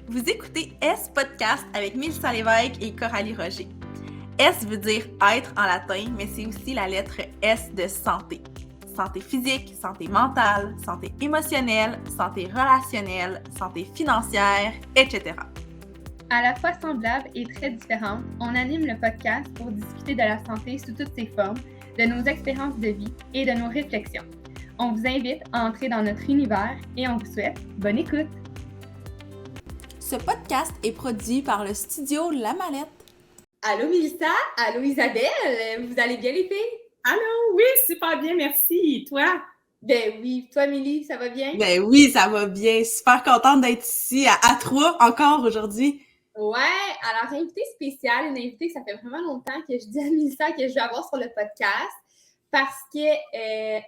Vous écoutez S Podcast avec Mélissa Lévesque et Coralie Roger. S veut dire être en latin, mais c'est aussi la lettre S de santé. Santé physique, santé mentale, santé émotionnelle, santé relationnelle, santé financière, etc. À la fois semblables et très différentes, on anime le podcast pour discuter de la santé sous toutes ses formes, de nos expériences de vie et de nos réflexions. On vous invite à entrer dans notre univers et on vous souhaite bonne écoute! Ce podcast est produit par le studio La Mallette. Allô Mélissa, allô Isabelle, vous allez bien les filles? Allô, oui, super bien, merci. Toi? Ben oui, toi Mélie, ça va bien? Ben oui, ça va bien. Super contente d'être ici à Troyes encore aujourd'hui. Ouais, alors invitée spéciale, une invitée que ça fait vraiment longtemps que je dis à Mélissa que je vais avoir sur le podcast parce que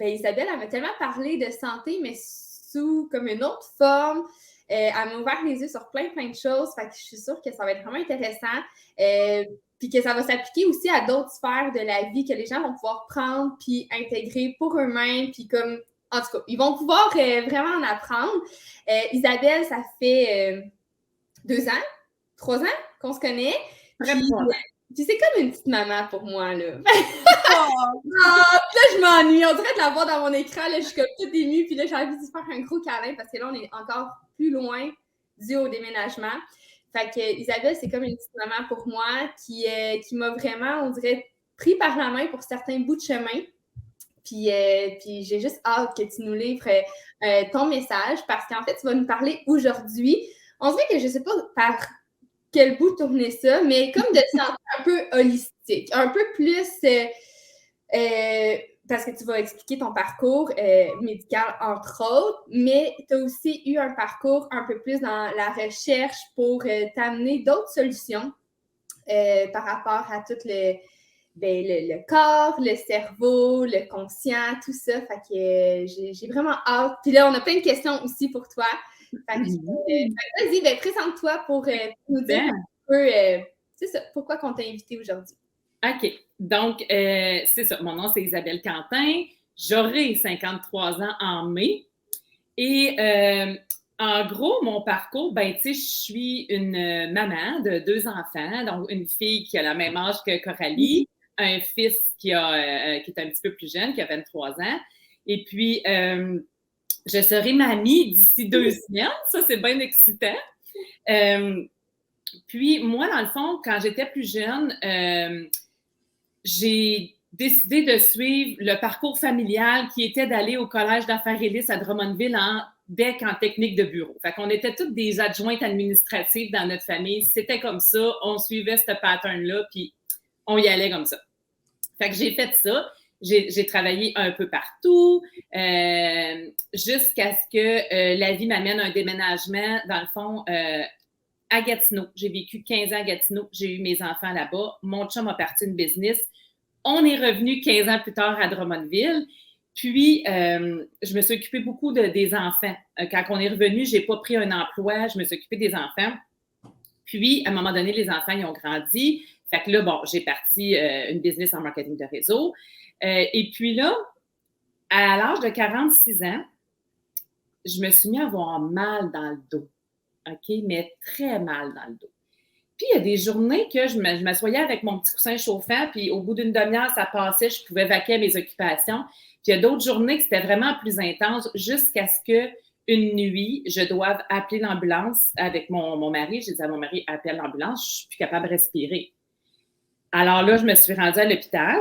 Isabelle, elle m'a tellement parlé de santé, mais sous comme une autre forme. Elle m'a ouvert les yeux sur plein de choses. Fait que je suis sûre que ça va être vraiment intéressant. Puis que ça va s'appliquer aussi à d'autres sphères de la vie que les gens vont pouvoir prendre puis intégrer pour eux-mêmes. Puis comme, en tout cas, ils vont pouvoir vraiment en apprendre. Isabelle, ça fait 2 ans, 3 ans qu'on se connaît. Puis c'est comme une petite maman pour moi, là. Puis là, je m'ennuie. On dirait de la voir dans mon écran. Là, je suis comme toute émue. Puis là, j'ai envie de faire un gros câlin parce que là, on est encore plus loin dû au déménagement. Fait que Isabelle, c'est comme une petite maman pour moi qui m'a vraiment, on dirait, pris par la main pour certains bouts de chemin. Puis j'ai juste hâte que tu nous livres ton message parce qu'en fait, tu vas nous parler aujourd'hui. On dirait que je ne sais pas par quel bout tourner ça, mais comme de santé un peu holistique, un peu plus parce que tu vas expliquer ton parcours médical, entre autres, mais tu as aussi eu un parcours un peu plus dans la recherche pour t'amener d'autres solutions par rapport à tout le corps, le cerveau, le conscient, tout ça. Fait que j'ai vraiment hâte. Puis là, on a plein de questions aussi pour toi. Fait que, vas-y, présente-toi pour nous dire un peu, c'est ça, pourquoi qu'on t'a invité aujourd'hui. OK. Donc, c'est ça. Mon nom, c'est Isabelle Quentin. J'aurai 53 ans en mai. Et en gros, mon parcours, ben, tu sais, je suis une maman de 2 enfants, donc une fille qui a le même âge que Coralie, un fils qui est un petit peu plus jeune, qui a 23 ans. Et puis, je serai mamie d'ici 2 semaines. Ça, c'est bien excitant. Puis, moi, dans le fond, quand j'étais plus jeune, j'ai décidé de suivre le parcours familial qui était d'aller au Collège d'Affaires Ellis à Drummondville en DEC en technique de bureau. Fait qu'on était toutes des adjointes administratives dans notre famille. C'était comme ça. On suivait ce pattern-là, puis on y allait comme ça. Fait que j'ai fait ça. J'ai travaillé un peu partout jusqu'à ce que la vie m'amène un déménagement, dans le fond, à Gatineau. J'ai vécu 15 ans à Gatineau. J'ai eu mes enfants là-bas. Mon chum a parti une business. On est revenu 15 ans plus tard à Drummondville. Puis, je me suis occupée beaucoup des enfants. Quand on est revenu, je n'ai pas pris un emploi. Je me suis occupée des enfants. Puis, à un moment donné, les enfants, ils ont grandi. Fait que là, bon, j'ai parti une business en marketing de réseau. Et puis là, à l'âge de 46 ans, je me suis mis à avoir mal dans le dos. OK? Mais très mal dans le dos. Puis, il y a des journées que je m'assoyais avec mon petit coussin chauffant, puis au bout d'une demi-heure, ça passait, je pouvais vaquer à mes occupations. Puis, il y a d'autres journées que c'était vraiment plus intense jusqu'à ce qu'une nuit, je doive appeler l'ambulance avec mon mari. J'ai dit à mon mari, appelle l'ambulance, je ne suis plus capable de respirer. Alors là, je me suis rendue à l'hôpital.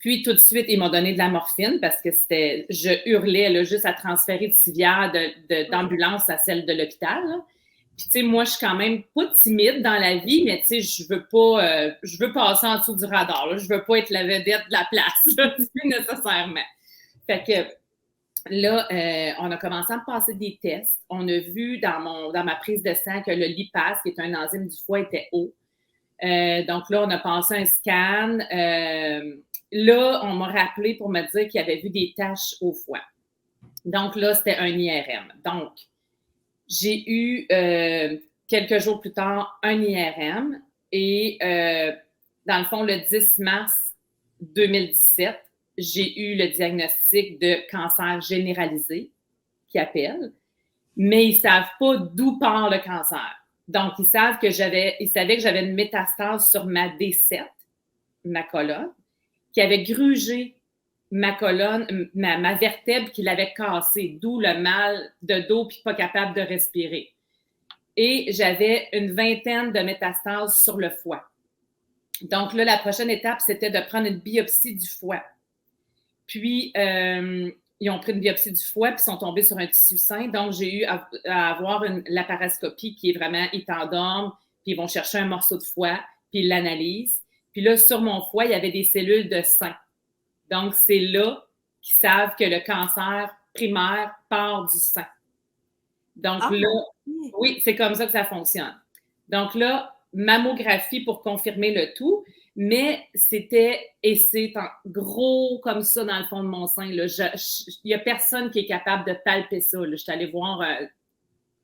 Puis, tout de suite, ils m'ont donné de la morphine parce que je hurlais là, juste à transférer de civière d'ambulance à celle de l'hôpital. Là. Puis, tu sais, moi, je suis quand même pas timide dans la vie, mais tu sais, je veux passer en dessous du radar. Là. Je veux pas être la vedette de la place, là, nécessairement. Fait que là, on a commencé à me passer des tests. On a vu dans ma prise de sang que le lipase, qui est un enzyme du foie, était haut. Donc là, on a passé un scan. Là, on m'a rappelé pour me dire qu'il y avait vu des taches au foie. Donc là, c'était un IRM. Donc, j'ai eu quelques jours plus tard un IRM et dans le fond, le 10 mars 2017, j'ai eu le diagnostic de cancer généralisé qui appelle. mais ils ne savent pas d'où part le cancer. Donc, ils savaient que j'avais une métastase sur ma D7, ma colonne, qui avait grugé ma colonne, ma vertèbre qui l'avait cassée, d'où le mal de dos puis pas capable de respirer. Et j'avais une 20aine de métastases sur le foie. Donc là, la prochaine étape, c'était de prendre une biopsie du foie. Puis, ils ont pris une biopsie du foie puis sont tombés sur un tissu sain. Donc, j'ai eu à avoir une laparoscopie qui est vraiment, ils t'endorment, puis ils vont chercher un morceau de foie, puis ils l'analysent. Puis là, sur mon foie, il y avait des cellules de sang. Donc, c'est là qu'ils savent que le cancer primaire part du sang. Donc là, oui, c'est comme ça que ça fonctionne. Donc là, mammographie pour confirmer le tout, mais c'était, et c'est gros comme ça dans le fond de mon sein. Il n'y a personne qui est capable de palper ça. Là. Je suis allée voir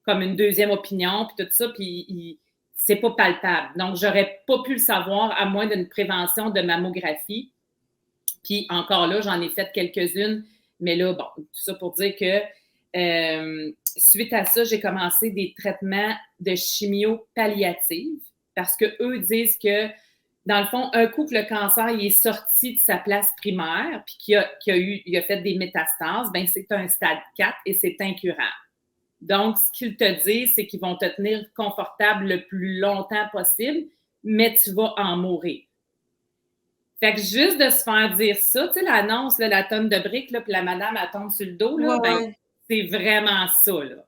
comme une deuxième opinion, puis tout ça, puis c'est pas palpable. Donc, j'aurais pas pu le savoir à moins d'une prévention de mammographie. Puis encore là, j'en ai fait quelques-unes, mais là, bon, tout ça pour dire que suite à ça, j'ai commencé des traitements de chimio palliative parce qu'eux disent que, dans le fond, un coup que le cancer il est sorti de sa place primaire puis qu'il a fait des métastases, bien, c'est un stade 4 et c'est incurable. Donc, ce qu'ils te disent, c'est qu'ils vont te tenir confortable le plus longtemps possible, mais tu vas en mourir. Fait que juste de se faire dire ça, tu sais, l'annonce, là, la tonne de briques, là, puis la madame, elle tombe sur le dos, là, ben, c'est vraiment ça, là.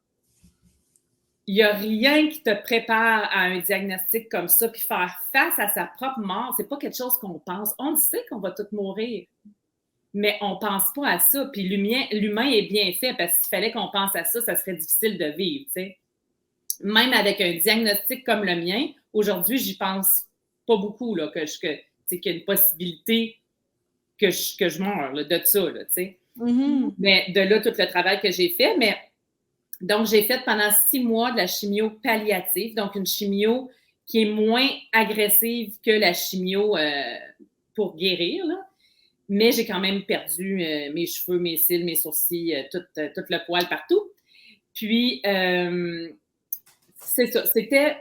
Il n'y a rien qui te prépare à un diagnostic comme ça, puis faire face à sa propre mort, c'est pas quelque chose qu'on pense. On sait qu'on va tous mourir, mais on pense pas à ça. Puis l'humain est bien fait, parce qu'il fallait qu'on pense à ça, ça serait difficile de vivre, tu sais. Même avec un diagnostic comme le mien, aujourd'hui, j'y pense pas beaucoup, là, qu'il y a une possibilité que je meure là, de ça, là, tu sais. Mm-hmm. Mais de là, tout le travail que j'ai fait. Mais donc, j'ai fait pendant 6 mois de la chimio palliative, donc une chimio qui est moins agressive que la chimio pour guérir, là. Mais j'ai quand même perdu mes cheveux, mes cils, mes sourcils, tout le poil partout. Puis, c'est ça. C'était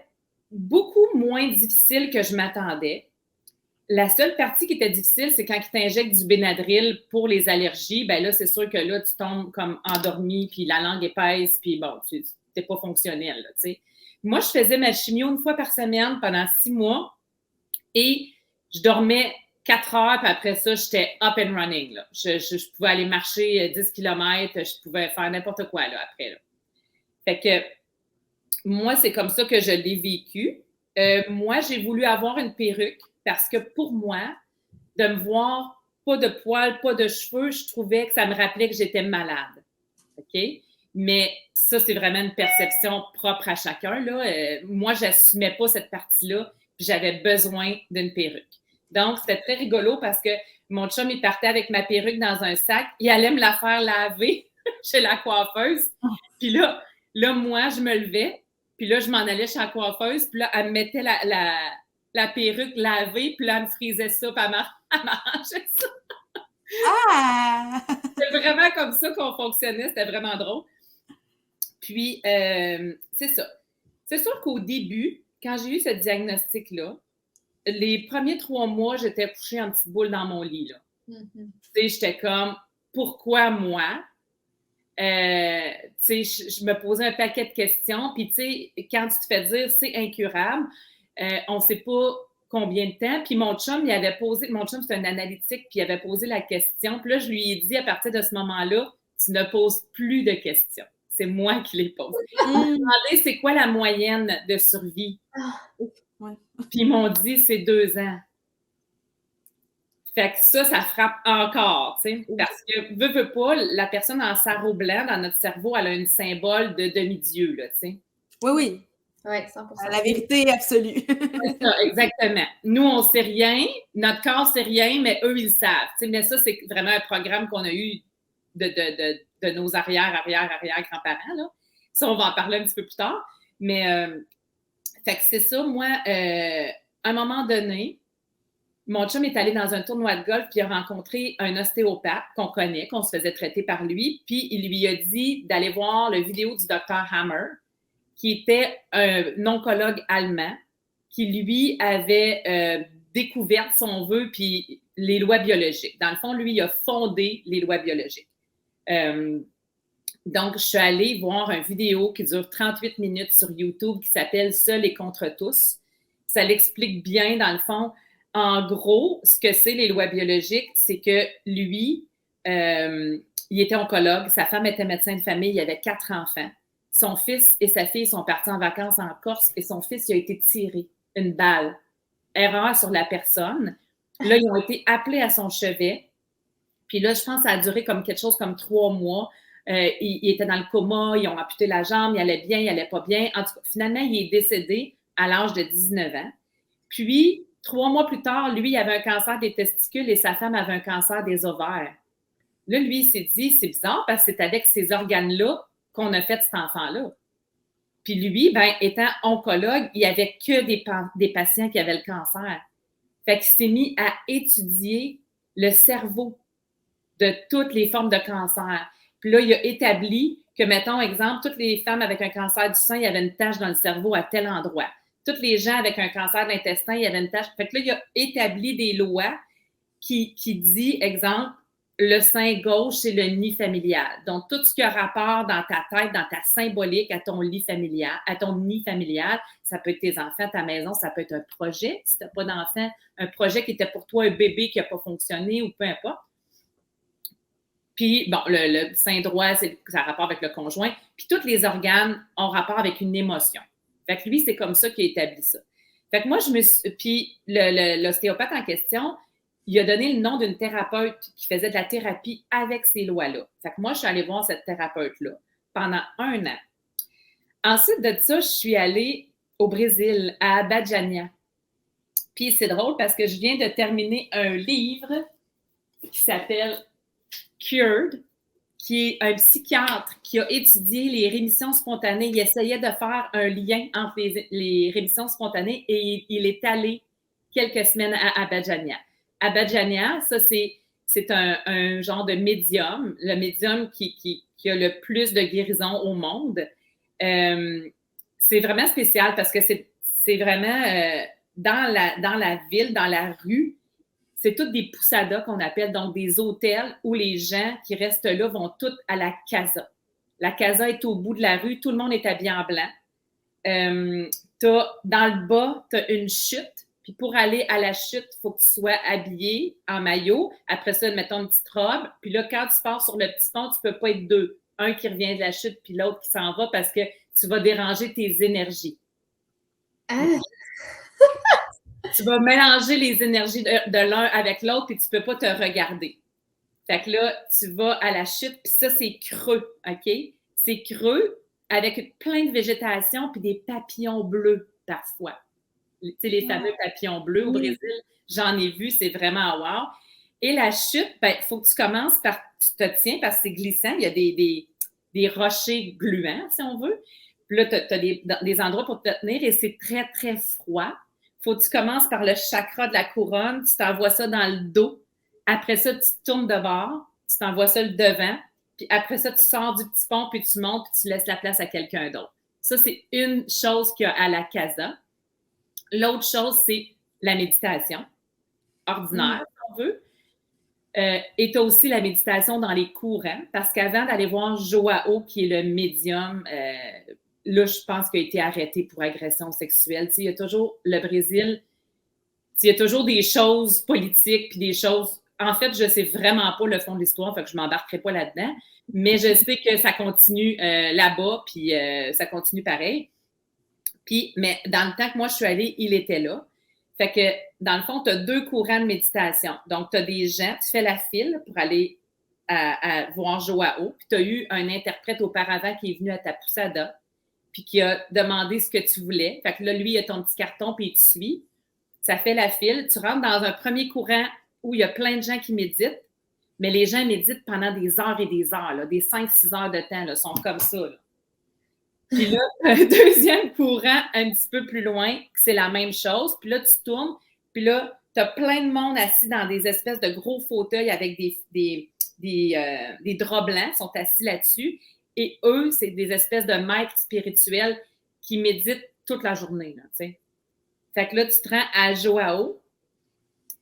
beaucoup moins difficile que je m'attendais. La seule partie qui était difficile, c'est quand ils t'injectent du Benadryl pour les allergies. Ben là, c'est sûr que là, tu tombes comme endormi, puis la langue épaisse, puis bon, t'es pas fonctionnel, tu sais. Moi, je faisais ma chimio une fois par semaine pendant 6 mois et je dormais 4 heures, puis après ça, j'étais up and running, là. Je pouvais aller marcher 10 km, je pouvais faire n'importe quoi, là, après, là. Fait que moi, c'est comme ça que je l'ai vécu. Moi, j'ai voulu avoir une perruque parce que pour moi, de me voir pas de poils, pas de cheveux, je trouvais que ça me rappelait que j'étais malade. OK? Mais ça, c'est vraiment une perception propre à chacun, là. Moi, j'assumais pas cette partie-là, puis j'avais besoin d'une perruque. Donc, c'était très rigolo parce que mon chum, il partait avec ma perruque dans un sac, il allait me la faire laver chez la coiffeuse. Puis là, moi, je me levais, puis là, je m'en allais chez la coiffeuse, puis là, elle me mettait la perruque lavée, puis là, elle me frisait ça, puis elle m'arrangeait ça. Ah! C'était vraiment comme ça qu'on fonctionnait, c'était vraiment drôle. Puis, c'est ça. C'est sûr qu'au début, quand j'ai eu ce diagnostic-là, les premiers 3 mois, j'étais couchée en petite boule dans mon lit, là. Mm-hmm. Tu sais, j'étais comme, pourquoi moi? Tu sais, je me posais un paquet de questions, puis tu sais, quand tu te fais dire c'est incurable, on ne sait pas combien de temps. Puis mon chum, c'est un analytique, puis il avait posé la question. Puis là, je lui ai dit, à partir de ce moment-là, tu ne poses plus de questions. C'est moi qui les pose. Je me demandais, c'est quoi la moyenne de survie? Ouais. Puis ils m'ont dit, c'est 2 ans. Fait que ça frappe encore, tu sais. Parce que, veux pas, la personne en sarrau blanc, dans notre cerveau, elle a un symbole de demi-dieu, là, tu sais. Oui, oui. Oui, 100%. La vérité absolue. C'est ça, exactement. Nous, on sait rien, notre corps sait rien, mais eux, ils savent. Tu sais, mais ça, c'est vraiment un programme qu'on a eu de nos arrière-grands-parents, là. Ça, on va en parler un petit peu plus tard. Mais, fait que c'est ça, moi, à un moment donné, mon chum est allé dans un tournoi de golf, puis il a rencontré un ostéopathe qu'on connaît, qu'on se faisait traiter par lui, puis il lui a dit d'aller voir la vidéo du docteur Hammer, qui était un oncologue allemand, qui lui avait découvert, si on veut, puis les lois biologiques. Dans le fond, lui, il a fondé les lois biologiques. Donc, je suis allée voir une vidéo qui dure 38 minutes sur YouTube qui s'appelle « Seul et contre tous ». Ça l'explique bien, dans le fond. En gros, ce que c'est les lois biologiques, c'est que lui, il était oncologue, sa femme était médecin de famille, il avait 4 enfants. Son fils et sa fille sont partis en vacances en Corse et son fils il a été tiré, une balle. Erreur sur la personne. Là, ils ont été appelés à son chevet. Puis là, je pense que ça a duré comme quelque chose comme 3 mois. Il était dans le coma, ils ont amputé la jambe, il allait bien, il allait pas bien. En tout cas, finalement, il est décédé à l'âge de 19 ans. Puis, 3 mois plus tard, lui, il avait un cancer des testicules et sa femme avait un cancer des ovaires. Là, lui, il s'est dit, c'est bizarre parce que c'est avec ces organes-là qu'on a fait cet enfant-là. Puis lui, ben, étant oncologue, il n'y avait que des patients qui avaient le cancer. Fait qu'il s'est mis à étudier le cerveau de toutes les formes de cancer. Puis là, il a établi que, mettons, exemple, toutes les femmes avec un cancer du sein, il y avait une tache dans le cerveau à tel endroit. Toutes les gens avec un cancer de l'intestin, il y avait une tache. Fait que là, il a établi des lois qui dit, exemple, le sein gauche, c'est le nid familial. Donc, tout ce qui a rapport dans ta tête, dans ta symbolique à ton lit familial, à ton nid familial, ça peut être tes enfants, ta maison, ça peut être un projet. Si tu n'as pas d'enfant, un projet qui était pour toi un bébé qui n'a pas fonctionné ou peu importe. Puis, bon, le sein droit, ça a rapport avec le conjoint. Puis, tous les organes ont rapport avec une émotion. Fait que lui, c'est comme ça qu'il a établi ça. Fait que moi, puis l'ostéopathe en question, il a donné le nom d'une thérapeute qui faisait de la thérapie avec ces lois-là. Fait que moi, je suis allée voir cette thérapeute-là pendant 1 an. Ensuite de ça, je suis allée au Brésil, à Abadiânia. Puis c'est drôle parce que je viens de terminer un livre qui s'appelle Cured, qui est un psychiatre qui a étudié les rémissions spontanées. Il essayait de faire un lien entre les rémissions spontanées et il est allé quelques semaines à Abadiânia. Abadiânia, ça, c'est un genre de médium, le médium qui a le plus de guérison au monde. C'est vraiment spécial parce que c'est vraiment dans la ville, dans la rue, c'est toutes des pousadas qu'on appelle, donc des hôtels où les gens qui restent là vont tous à la casa. La casa est au bout de la rue, tout le monde est habillé en blanc. Dans le bas, tu as une chute, puis pour aller à la chute, il faut que tu sois habillé en maillot. Après ça, mettons une petite robe. Puis là, quand tu pars sur le petit pont, tu ne peux pas être 2. Un qui revient de la chute, puis l'autre qui s'en va parce que tu vas déranger tes énergies. Ah. Tu vas mélanger les énergies de l'un avec l'autre, puis tu ne peux pas te regarder. Fait que là, tu vas à la chute, puis ça, c'est creux, OK? C'est creux avec plein de végétation, puis des papillons bleus parfois. Tu sais, les fameux papillons bleus au Brésil, j'en ai vu, c'est vraiment wow. Et la chute, ben, il faut que tu commences par, tu te tiens parce que c'est glissant, il y a des rochers gluants, si on veut. Puis là, tu as des endroits pour te tenir et c'est très, très froid. Faut que tu commences par le chakra de la couronne, tu t'envoies ça dans le dos. Après ça, tu te tournes de bord, tu t'envoies ça le devant. Puis après ça, tu sors du petit pont, puis tu montes, puis tu laisses la place à quelqu'un d'autre. Ça, c'est une chose qu'il y a à la casa. L'autre chose, c'est la méditation ordinaire, si on veut. Et tu as aussi la méditation dans les courants, parce qu'avant d'aller voir Joao, qui est le médium, là, je pense qu'il a été arrêté pour agression sexuelle. Tu sais, il y a toujours, le Brésil, il y a toujours des choses politiques, puis des choses... En fait, je ne sais vraiment pas le fond de l'histoire, fait que je ne m'embarquerai pas là-dedans, mais je sais que ça continue là-bas, puis ça continue pareil. Puis, mais dans le temps que moi, je suis allée, il était là. Fait que, dans le fond, tu as 2 courants de méditation. Donc, tu as des gens, tu fais la file pour aller à voir Joao, puis tu as eu un interprète auparavant qui est venu à ta poussada, puis qui a demandé ce que tu voulais. Fait que là, lui, il a ton petit carton, puis il te suit. Ça fait la file. Tu rentres dans un premier courant où il y a plein de gens qui méditent, mais les gens méditent pendant des heures et des heures, là, des 5-6 heures de temps, là, sont comme ça. Là. Puis là, un deuxième courant un petit peu plus loin, c'est la même chose. Puis là, tu tournes, Puis là, tu as plein de monde assis dans des espèces de gros fauteuils avec des draps blancs, sont assis là-dessus. Et eux, c'est des espèces de maîtres spirituels qui méditent toute la journée, là, tu sais. Fait que là, tu te rends à Joao,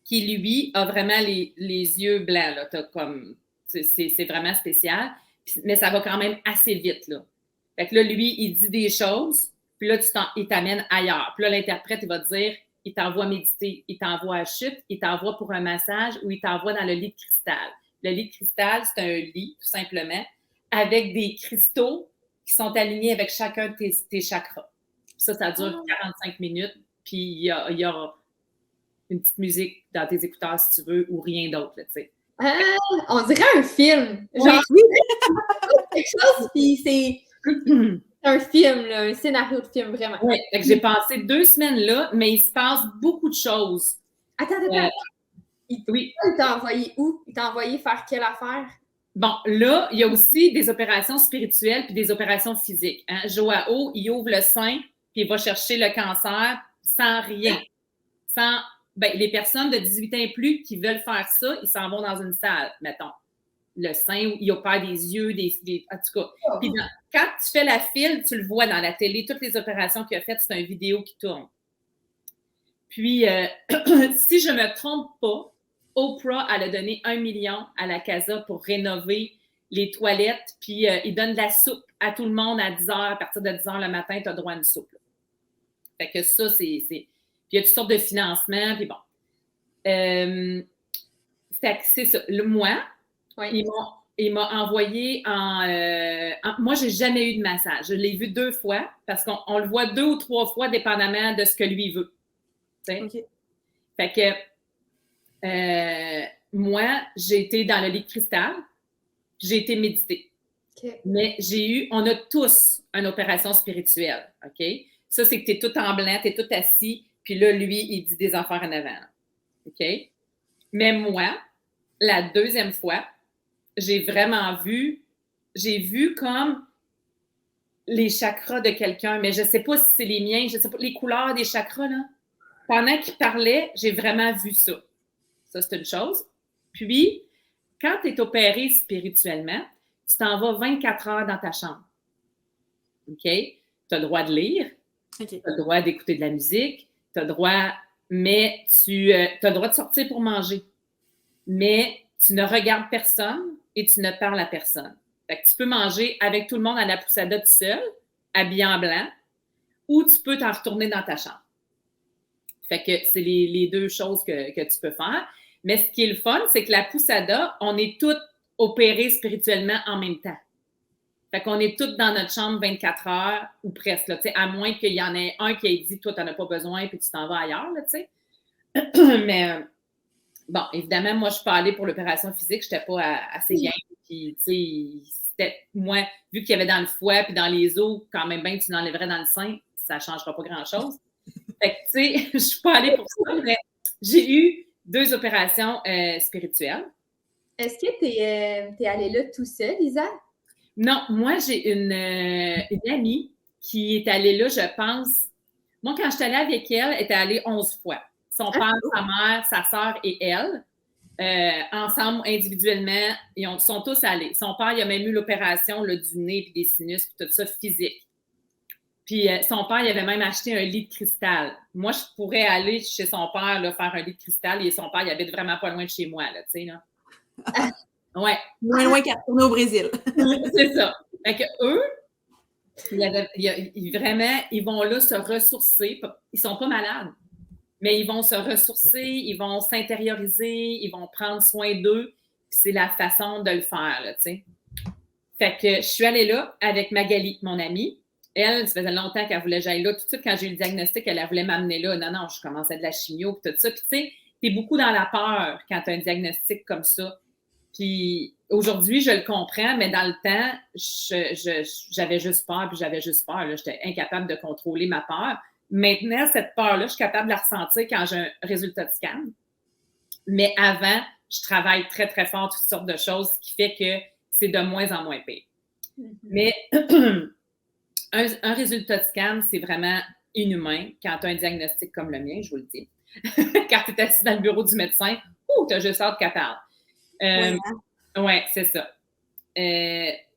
qui, lui, a vraiment les yeux blancs, là. T'as comme... C'est vraiment spécial. Mais ça va quand même assez vite, là. Fait que là, lui, il dit des choses, puis là, il t'amène ailleurs. Puis là, l'interprète, il va te dire, il t'envoie méditer, il t'envoie à chute, il t'envoie pour un massage ou il t'envoie dans le lit de cristal. Le lit de cristal, c'est un lit, tout simplement, avec des cristaux qui sont alignés avec chacun de tes chakras. Ça dure 45 minutes, puis il y a une petite musique dans tes écouteurs, si tu veux, ou rien d'autre, tu sais. Ah, on dirait un film. Genre, quelque chose, puis c'est un film, là, un scénario de film, vraiment. Oui, fait que j'ai passé 2 semaines là, mais il se passe beaucoup de choses. Attends. Oui. Il t'a envoyé où? Il t'a envoyé faire quelle affaire? Bon, là, il y a aussi des opérations spirituelles puis des opérations physiques. Hein? Joao, il ouvre le sein puis il va chercher le cancer sans rien. Les personnes de 18 ans et plus qui veulent faire ça, ils s'en vont dans une salle, mettons. Le sein, où il opère des yeux, en tout cas. Puis quand tu fais la file, tu le vois dans la télé, toutes les opérations qu'il a faites, c'est une vidéo qui tourne. Puis, si je ne me trompe pas, Oprah, elle a donné 1 million à la Casa pour rénover les toilettes, puis il donne de la soupe à tout le monde à 10 h. À partir de 10 h le matin, tu as droit à une soupe. Là. Fait que ça, c'est... Puis il y a toutes sortes de financements, puis bon. Fait que c'est ça. Moi, il m'a envoyé moi, j'ai jamais eu de massage. Je l'ai vu 2 fois, parce qu'on le voit 2 ou 3 fois, dépendamment de ce que lui veut. Okay. Fait que moi, j'ai été dans le lit de cristal, j'ai été méditer. Okay. Mais on a tous une opération spirituelle, OK? Ça, c'est que tu es tout en blanc, tu es tout assis, puis là, lui, il dit des affaires en avant. OK? Mais moi, la 2e fois, j'ai vu comme les chakras de quelqu'un, mais je ne sais pas si c'est les miens, je ne sais pas, les couleurs des chakras, là. Pendant qu'il parlait, j'ai vraiment vu ça. Ça, c'est une chose. Puis, quand tu es opéré spirituellement, tu t'en vas 24 heures dans ta chambre. OK? Tu as le droit de lire, tu as le droit d'écouter de la musique, tu as le droit, mais tu as le droit de sortir pour manger. Mais tu ne regardes personne et tu ne parles à personne. Fait que tu peux manger avec tout le monde à la poussada tout seul, habillé en blanc, ou tu peux t'en retourner dans ta chambre. Fait que c'est les 2 choses que tu peux faire. Mais ce qui est le fun, c'est que la poussada, on est toutes opérées spirituellement en même temps. Fait qu'on est toutes dans notre chambre 24 heures ou presque, là, à moins qu'il y en ait un qui ait dit « Toi, tu n'en as pas besoin, puis tu t'en vas ailleurs. » tu sais. Mais bon, évidemment, moi, je suis pas allée pour l'opération physique, je n'étais pas assez game. Puis, tu sais, moi, vu qu'il y avait dans le foie puis dans les os, quand même bien que tu l'enlèverais dans le sein, ça ne changera pas grand-chose. Fait que, tu sais, je ne suis pas allée pour ça, mais j'ai eu 2 opérations spirituelles. Est-ce que tu es allée là tout seul, Lisa? Non, moi, j'ai une amie qui est allée là, je pense. Moi, quand je suis allée avec elle, elle était allée 11 fois. Son père, sa mère, sa sœur et elle, ensemble, individuellement, ils sont tous allés. Son père, il a même eu l'opération là, du nez puis des sinus puis tout ça physique. Puis son père, il avait même acheté un lit de cristal. Moi, je pourrais aller chez son père là, faire un lit de cristal et son père, il habite vraiment pas loin de chez moi, là, tu sais, là. Ouais. Moins loin qu'à retourner au Brésil. C'est ça. Fait que eux, vraiment, ils vont là se ressourcer. Ils sont pas malades, mais ils vont se ressourcer, ils vont s'intérioriser, ils vont prendre soin d'eux. C'est la façon de le faire, là, tu sais. Fait que je suis allée là avec Magali, mon amie. Elle, ça faisait longtemps qu'elle voulait que j'aille là. Tout de suite, quand j'ai eu le diagnostic, elle voulait m'amener là. Non, je commençais de la chimio et tout ça. Puis, tu sais, t'es beaucoup dans la peur quand tu as un diagnostic comme ça. Puis, aujourd'hui, je le comprends, mais dans le temps, j'avais juste peur, puis j'avais juste peur. Là. J'étais incapable de contrôler ma peur. Maintenant, cette peur-là, je suis capable de la ressentir quand j'ai un résultat de scan. Mais avant, je travaille très, très fort toutes sortes de choses, ce qui fait que c'est de moins en moins pire. Mm-hmm. Mais un résultat de scan, c'est vraiment inhumain quand tu as un diagnostic comme le mien, je vous le dis. Quand tu es assis dans le bureau du médecin, tu as juste hâte qu'elle parle. Oui, c'est ça.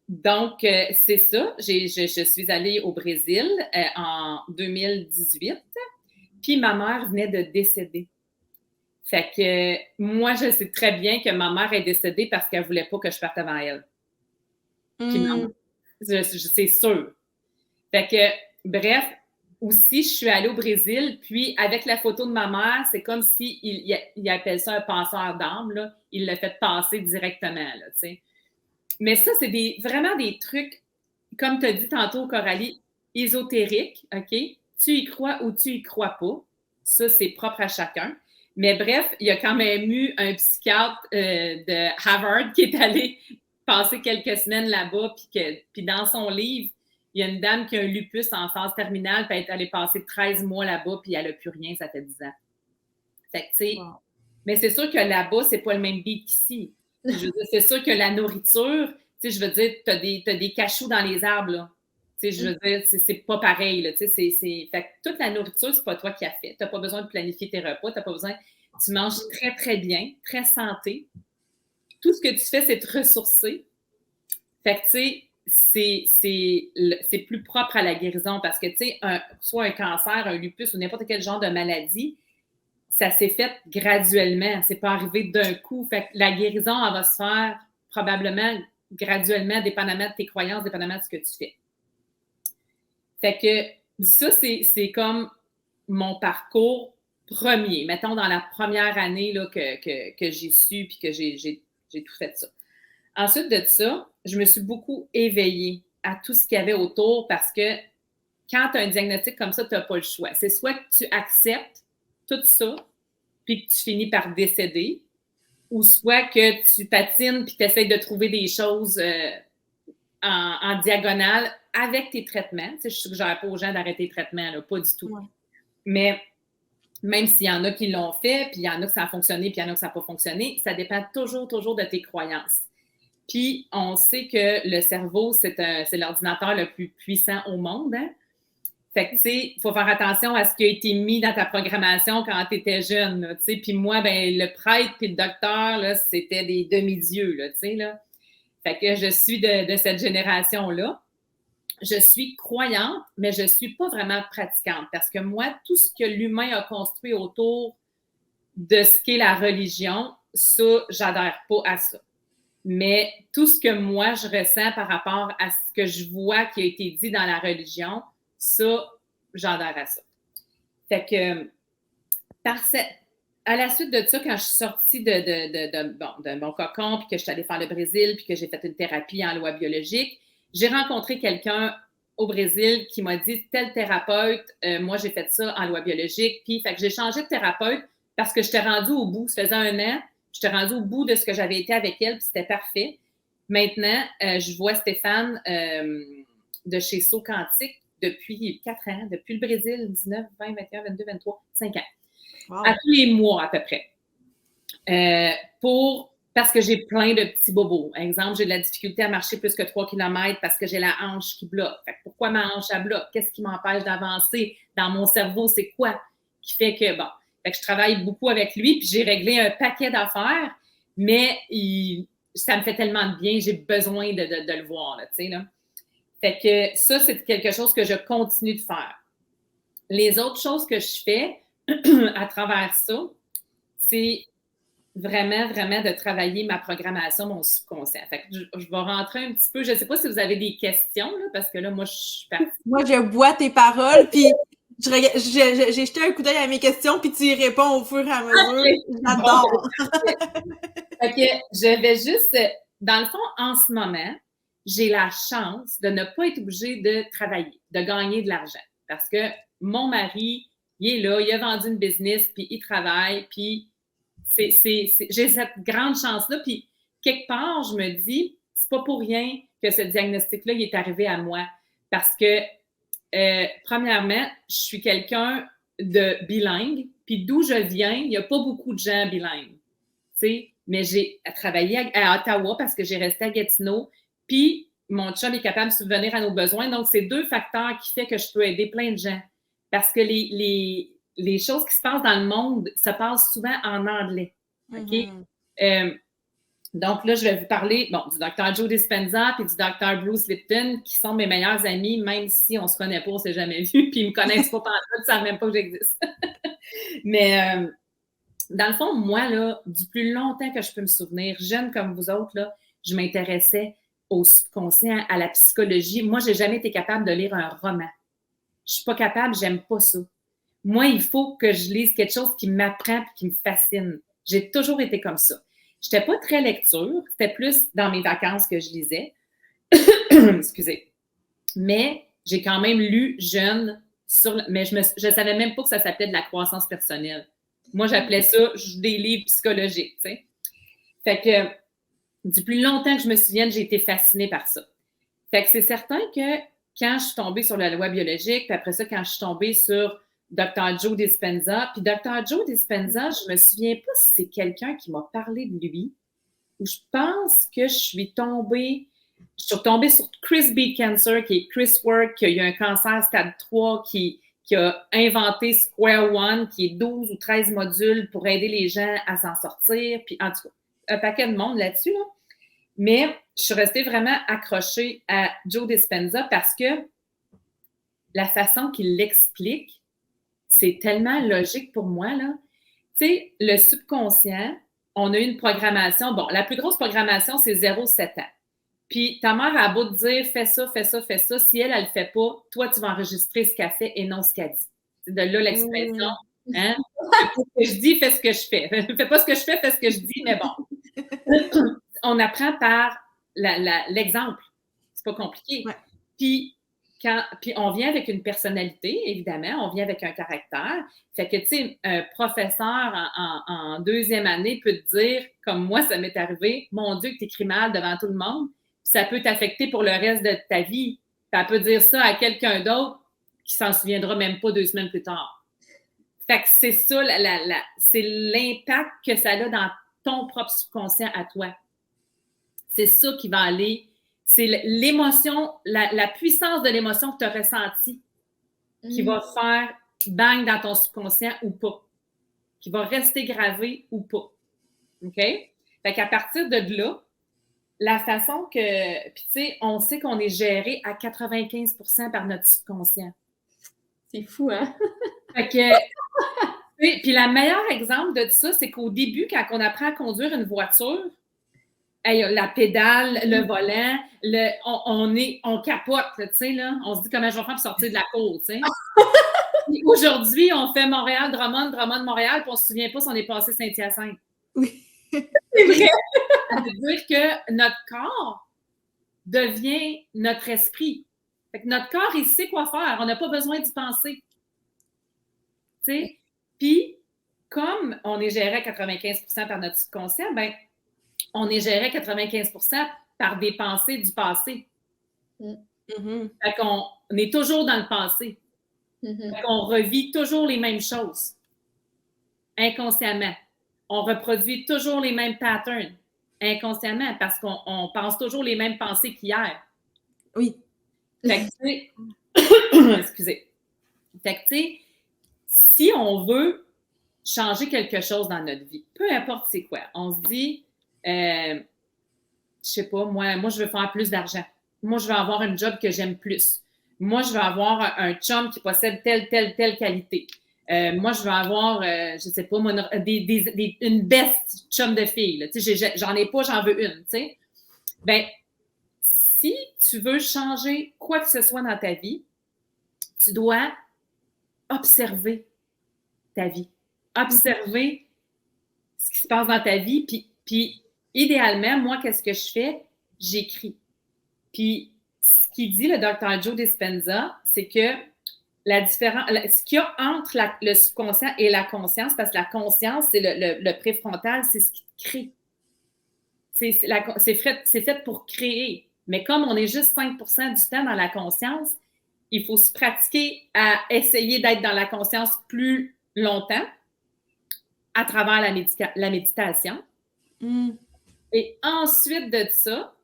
Donc, c'est ça. Je suis allée au Brésil en 2018, puis ma mère venait de décéder. Fait que moi, je sais très bien que ma mère est décédée parce qu'elle ne voulait pas que je parte avant elle. Puis maman, c'est sûr. Fait que, bref, aussi, je suis allée au Brésil, puis avec la photo de ma mère, c'est comme s'il appelle ça un passeur d'âme, là. Il l'a fait passer directement, là, tu sais. Mais ça, c'est vraiment des trucs, comme tu as dit tantôt, Coralie, ésotériques, OK? Tu y crois ou tu y crois pas. Ça, c'est propre à chacun. Mais bref, il y a quand même eu un psychiatre de Harvard qui est allé passer quelques semaines là-bas, puis dans son livre, il y a une dame qui a un lupus en phase terminale, puis elle est allée passer 13 mois là-bas, puis elle n'a plus rien, ça fait 10 ans. Fait que, tu sais, mais c'est sûr que là-bas, c'est pas le même beat qu'ici. Je veux dire, c'est sûr que la nourriture, tu sais, je veux dire, t'as des cachous dans les arbres, là. Tu sais, je veux dire, c'est pas pareil, là. Tu sais, fait que toute la nourriture, c'est pas toi qui as fait. T'as pas besoin de planifier tes repas, t'as pas besoin... Tu manges très, très bien, très santé. Tout ce que tu fais, c'est te ressourcer. Fait que, tu sais, c'est plus propre à la guérison parce que, tu sais, soit un cancer, un lupus ou n'importe quel genre de maladie, ça s'est fait graduellement. C'est pas arrivé d'un coup. Fait que la guérison, elle va se faire probablement graduellement, dépendamment de tes croyances, dépendamment de ce que tu fais. Fait que ça, c'est comme mon parcours premier. Mettons, dans la première année là, que j'ai su puis que j'ai tout fait ça. Ensuite de ça, je me suis beaucoup éveillée à tout ce qu'il y avait autour parce que quand tu as un diagnostic comme ça, tu n'as pas le choix. C'est soit que tu acceptes tout ça puis que tu finis par décéder ou soit que tu patines puis tu essaies de trouver des choses en diagonale avec tes traitements. Tu sais, je ne suggère pas aux gens d'arrêter les traitements, là, pas du tout. Ouais. Mais même s'il y en a qui l'ont fait, puis il y en a que ça a fonctionné, puis il y en a que ça n'a pas fonctionné, ça dépend toujours de tes croyances. Puis, on sait que le cerveau, c'est l'ordinateur le plus puissant au monde. Hein? Fait que, tu sais, il faut faire attention à ce qui a été mis dans ta programmation quand tu étais jeune. Tu sais, puis moi, ben le prêtre puis le docteur, là, c'était des demi-dieux, là, tu sais, là. Fait que je suis de cette génération-là. Je suis croyante, mais je ne suis pas vraiment pratiquante parce que moi, tout ce que l'humain a construit autour de ce qu'est la religion, ça, j'adhère pas à ça. Mais tout ce que moi, je ressens par rapport à ce que je vois qui a été dit dans la religion, ça, j'adhère à ça. Fait que, à la suite de ça, quand je suis sortie de mon cocon, puis que je suis allée faire le Brésil, puis que j'ai fait une thérapie en loi biologique, j'ai rencontré quelqu'un au Brésil qui m'a dit, tel thérapeute, moi, j'ai fait ça en loi biologique, puis fait que j'ai changé de thérapeute parce que j'étais rendue au bout. Ça faisait 1 an. J'étais rendue au bout de ce que j'avais été avec elle, puis c'était parfait. Maintenant, je vois Stéphane de chez Saut Quantique depuis 4 ans, depuis le Brésil, 19, 20, 21, 22, 23, 5 ans. Wow. À tous les mois, à peu près. Parce que j'ai plein de petits bobos. Exemple, j'ai de la difficulté à marcher plus que 3 km parce que j'ai la hanche qui bloque. Fait que pourquoi ma hanche, elle bloque? Qu'est-ce qui m'empêche d'avancer? Dans mon cerveau, c'est quoi qui fait que, bon... Fait que je travaille beaucoup avec lui, puis j'ai réglé un paquet d'affaires, mais ça me fait tellement de bien, j'ai besoin de le voir, là, tu sais, là. Fait que ça, c'est quelque chose que je continue de faire. Les autres choses que je fais à travers ça, c'est vraiment, vraiment de travailler ma programmation, mon subconscient. Fait que je vais rentrer un petit peu, je ne sais pas si vous avez des questions, là, parce que là, moi, je suis partie. Moi, je bois tes paroles, puis... J'ai jeté un coup d'œil à mes questions, puis tu y réponds au fur et à mesure. Okay. J'adore! Fait que je vais juste... Dans le fond, en ce moment, j'ai la chance de ne pas être obligée de travailler, de gagner de l'argent. Parce que mon mari, il est là, il a vendu une business, puis il travaille, puis j'ai cette grande chance-là. Puis quelque part, je me dis, c'est pas pour rien que ce diagnostic-là, il est arrivé à moi. Parce que premièrement, je suis quelqu'un de bilingue, puis d'où je viens, il n'y a pas beaucoup de gens bilingues, tu sais, mais j'ai travaillé à Ottawa parce que j'ai resté à Gatineau, puis mon chum est capable de subvenir à nos besoins, donc c'est 2 facteurs qui font que je peux aider plein de gens, parce que les choses qui se passent dans le monde se passent souvent en anglais. OK? Donc là, je vais vous parler du Dr. Joe Dispenza et du Dr. Bruce Lipton, qui sont mes meilleurs amis, même si on ne se connaît pas, on ne s'est jamais vu, puis ils ne me connaissent pas pendant tout, ils ne savent même pas que j'existe. Mais dans le fond, moi, là, du plus longtemps que je peux me souvenir, jeune comme vous autres, là, je m'intéressais au subconscient, à la psychologie. Moi, je n'ai jamais été capable de lire un roman. Je ne suis pas capable, j'aime pas ça. Moi, il faut que je lise quelque chose qui m'apprend et qui me fascine. J'ai toujours été comme ça. Je n'étais pas très lecture, c'était plus dans mes vacances que je lisais. Excusez. Mais j'ai quand même lu jeune, mais je ne savais même pas que ça s'appelait de la croissance personnelle. Moi, j'appelais ça des livres psychologiques, tu sais. Fait que du plus longtemps que je me souvienne, j'ai été fascinée par ça. Fait que c'est certain que quand je suis tombée sur la loi biologique, puis après ça, quand je suis tombée sur Dr. Joe Dispenza, puis Dr. Joe Dispenza, je me souviens pas si c'est quelqu'un qui m'a parlé de lui, ou je pense que je suis tombée sur Chris B. Cancer, qui est Chris Work, qui a eu un cancer stade 3, qui a inventé Square One, qui est 12 ou 13 modules pour aider les gens à s'en sortir, puis en tout cas, un paquet de monde là-dessus, là. Mais je suis restée vraiment accrochée à Joe Dispenza parce que la façon qu'il l'explique, c'est tellement logique pour moi, là. Tu sais, le subconscient, on a une programmation. Bon, la plus grosse programmation, c'est 0-7 ans. Puis ta mère a beau te dire, fais ça, fais ça, fais ça. Si elle ne le fait pas, toi, tu vas enregistrer ce qu'elle fait et non ce qu'elle dit. C'est de là l'expression. Hein? Fais pas ce que je dis, fais ce que je fais. Fais pas ce que je fais, fais ce que je dis, mais bon. On apprend par l'exemple. C'est pas compliqué. Ouais. Puis on vient avec une personnalité, évidemment, on vient avec un caractère. Fait que, tu sais, un professeur en deuxième année peut te dire, comme moi, ça m'est arrivé, mon Dieu, que tu écris mal devant tout le monde, ça peut t'affecter pour le reste de ta vie. Puis elle peut dire ça à quelqu'un d'autre qui s'en souviendra même pas 2 semaines plus tard. Fait que c'est ça, c'est l'impact que ça a dans ton propre subconscient à toi. C'est ça qui va aller. C'est l'émotion, la puissance de l'émotion que tu as ressentie qui va faire bang dans ton subconscient ou pas. Qui va rester gravé ou pas. OK? Fait qu'à partir de là, la façon que... Puis tu sais, on sait qu'on est géré à 95% par notre subconscient. C'est fou, hein? Fait que... Puis le meilleur exemple de ça, c'est qu'au début, quand on apprend à conduire une voiture, la pédale, le volant, on capote, tu sais, là. On se dit comment je vais faire pour sortir de la cour, tu sais. Aujourd'hui, on fait Montréal-Drummond, Drummond-Montréal, puis on ne se souvient pas si on est passé Saint-Hyacinthe. Oui, c'est vrai. Ça veut dire que notre corps devient notre esprit. Fait que notre corps, il sait quoi faire. On n'a pas besoin d'y penser. Tu sais? Puis, comme on est géré à 95% par notre subconscient, ben on est géré à 95% par des pensées du passé. Fait qu'on est toujours dans le passé. Fait qu'on revit toujours les mêmes choses. Inconsciemment. On reproduit toujours les mêmes patterns. Inconsciemment, parce qu'on pense toujours les mêmes pensées qu'hier. Oui. Fait que, tu sais... Excusez. Fait que, tu sais, si on veut changer quelque chose dans notre vie, peu importe c'est quoi, on se dit... je sais pas, moi, je veux faire plus d'argent. Moi, je veux avoir un job que j'aime plus. Moi, je veux avoir un chum qui possède telle qualité. Moi, je veux avoir, je sais pas, une best chum de fille. Là. Tu sais, j'en ai pas, j'en veux une. Tu sais. Ben, si tu veux changer quoi que ce soit dans ta vie, tu dois observer ta vie. Observer ce qui se passe dans ta vie, puis idéalement, moi, qu'est-ce que je fais? J'écris. Puis, ce qu'il dit, le Dr. Joe Dispenza, c'est que ce qu'il y a entre le subconscient et la conscience, parce que la conscience, c'est le préfrontal, c'est ce qui te crée. C'est fait pour créer. Mais comme on est juste 5% du temps dans la conscience, il faut se pratiquer à essayer d'être dans la conscience plus longtemps à travers la méditation. Et ensuite de ça,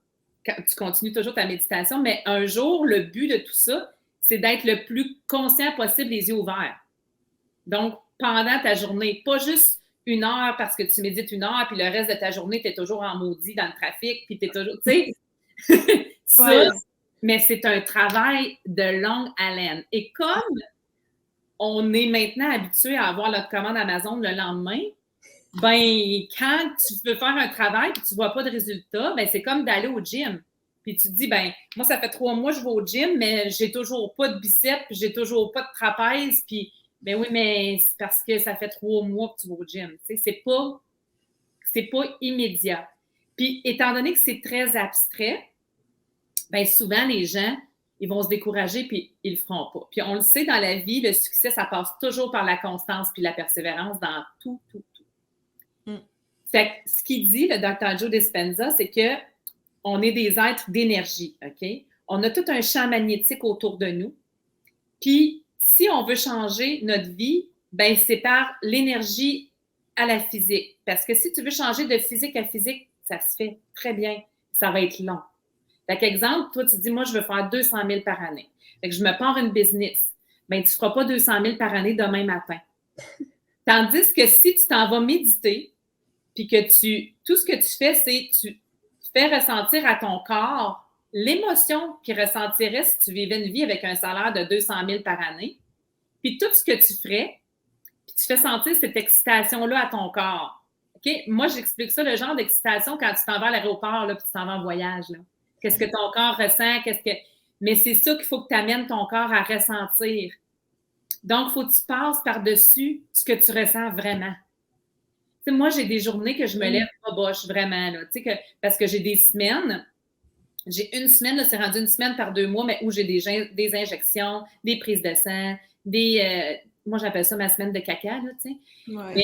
tu continues toujours ta méditation, mais un jour, le but de tout ça, c'est d'être le plus conscient possible, les yeux ouverts. Donc, pendant ta journée, pas juste 1 heure parce que tu médites 1 heure, puis le reste de ta journée, tu es toujours en maudit dans le trafic, puis tu es toujours, tu sais, ça, mais c'est un travail de longue haleine. Et comme on est maintenant habitué à avoir notre commande Amazon le lendemain, ben, quand tu veux faire un travail et tu ne vois pas de résultat, ben, c'est comme d'aller au gym. Puis tu te dis, ben, moi, ça fait 3 mois que je vais au gym, mais j'ai toujours pas de biceps, puis j'ai toujours pas de trapèze, puis, ben oui, mais c'est parce que ça fait 3 mois que tu vas au gym. Tu sais, c'est pas immédiat. Puis, étant donné que c'est très abstrait, ben, souvent, les gens, ils vont se décourager puis ils le feront pas. Puis, on le sait dans la vie, le succès, ça passe toujours par la constance puis la persévérance dans tout. Fait que ce qu'il dit, le Dr. Joe Dispenza, c'est que on est des êtres d'énergie, OK? On a tout un champ magnétique autour de nous. Puis, si on veut changer notre vie, ben c'est par l'énergie à la physique. Parce que si tu veux changer de physique à physique, ça se fait très bien. Ça va être long. Fait qu'exemple, toi, tu dis, moi, je veux faire 200 000 par année. Fait que je me pars une business. Ben, tu ne feras pas 200 000 par année demain matin. Tandis que si tu t'en vas méditer, puis que tout ce que tu fais, c'est tu fais ressentir à ton corps l'émotion qu'il ressentirait si tu vivais une vie avec un salaire de 200 000 par année. Puis tout ce que tu ferais, puis tu fais sentir cette excitation-là à ton corps. OK? Moi, j'explique ça, le genre d'excitation quand tu t'en vas à l'aéroport, là, puis tu t'en vas en voyage. Là. Qu'est-ce que ton corps ressent? Mais c'est ça qu'il faut que tu amènes ton corps à ressentir. Donc, il faut que tu passes par-dessus ce que tu ressens vraiment. T'sais, moi, j'ai des journées que je me lève pas boche, vraiment. Là, parce que j'ai des semaines. J'ai une semaine, là, c'est rendu une semaine par 2 mois, mais où j'ai des injections, des prises de sang, moi, j'appelle ça ma semaine de caca, là, tu sais. Ouais.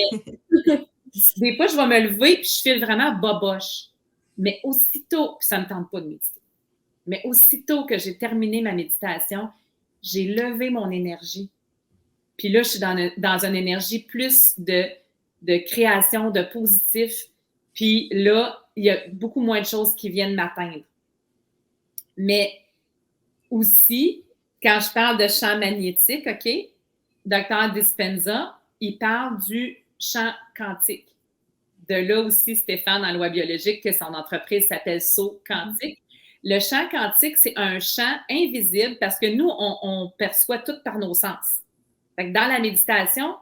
Mais des fois, je vais me lever puis je file vraiment boboche. Mais aussitôt, puis ça ne me tente pas de méditer, mais aussitôt que j'ai terminé ma méditation, j'ai levé mon énergie. Puis là, je suis dans une énergie plus de création, de positif. Puis là, il y a beaucoup moins de choses qui viennent m'atteindre. Mais aussi, quand je parle de champ magnétique, OK, Dr. Dispenza, il parle du champ quantique. De là aussi, Stéphane, en loi biologique, que son entreprise s'appelle Saut Quantique. Le champ quantique, c'est un champ invisible parce que nous, on perçoit tout par nos sens. Fait que dans la méditation,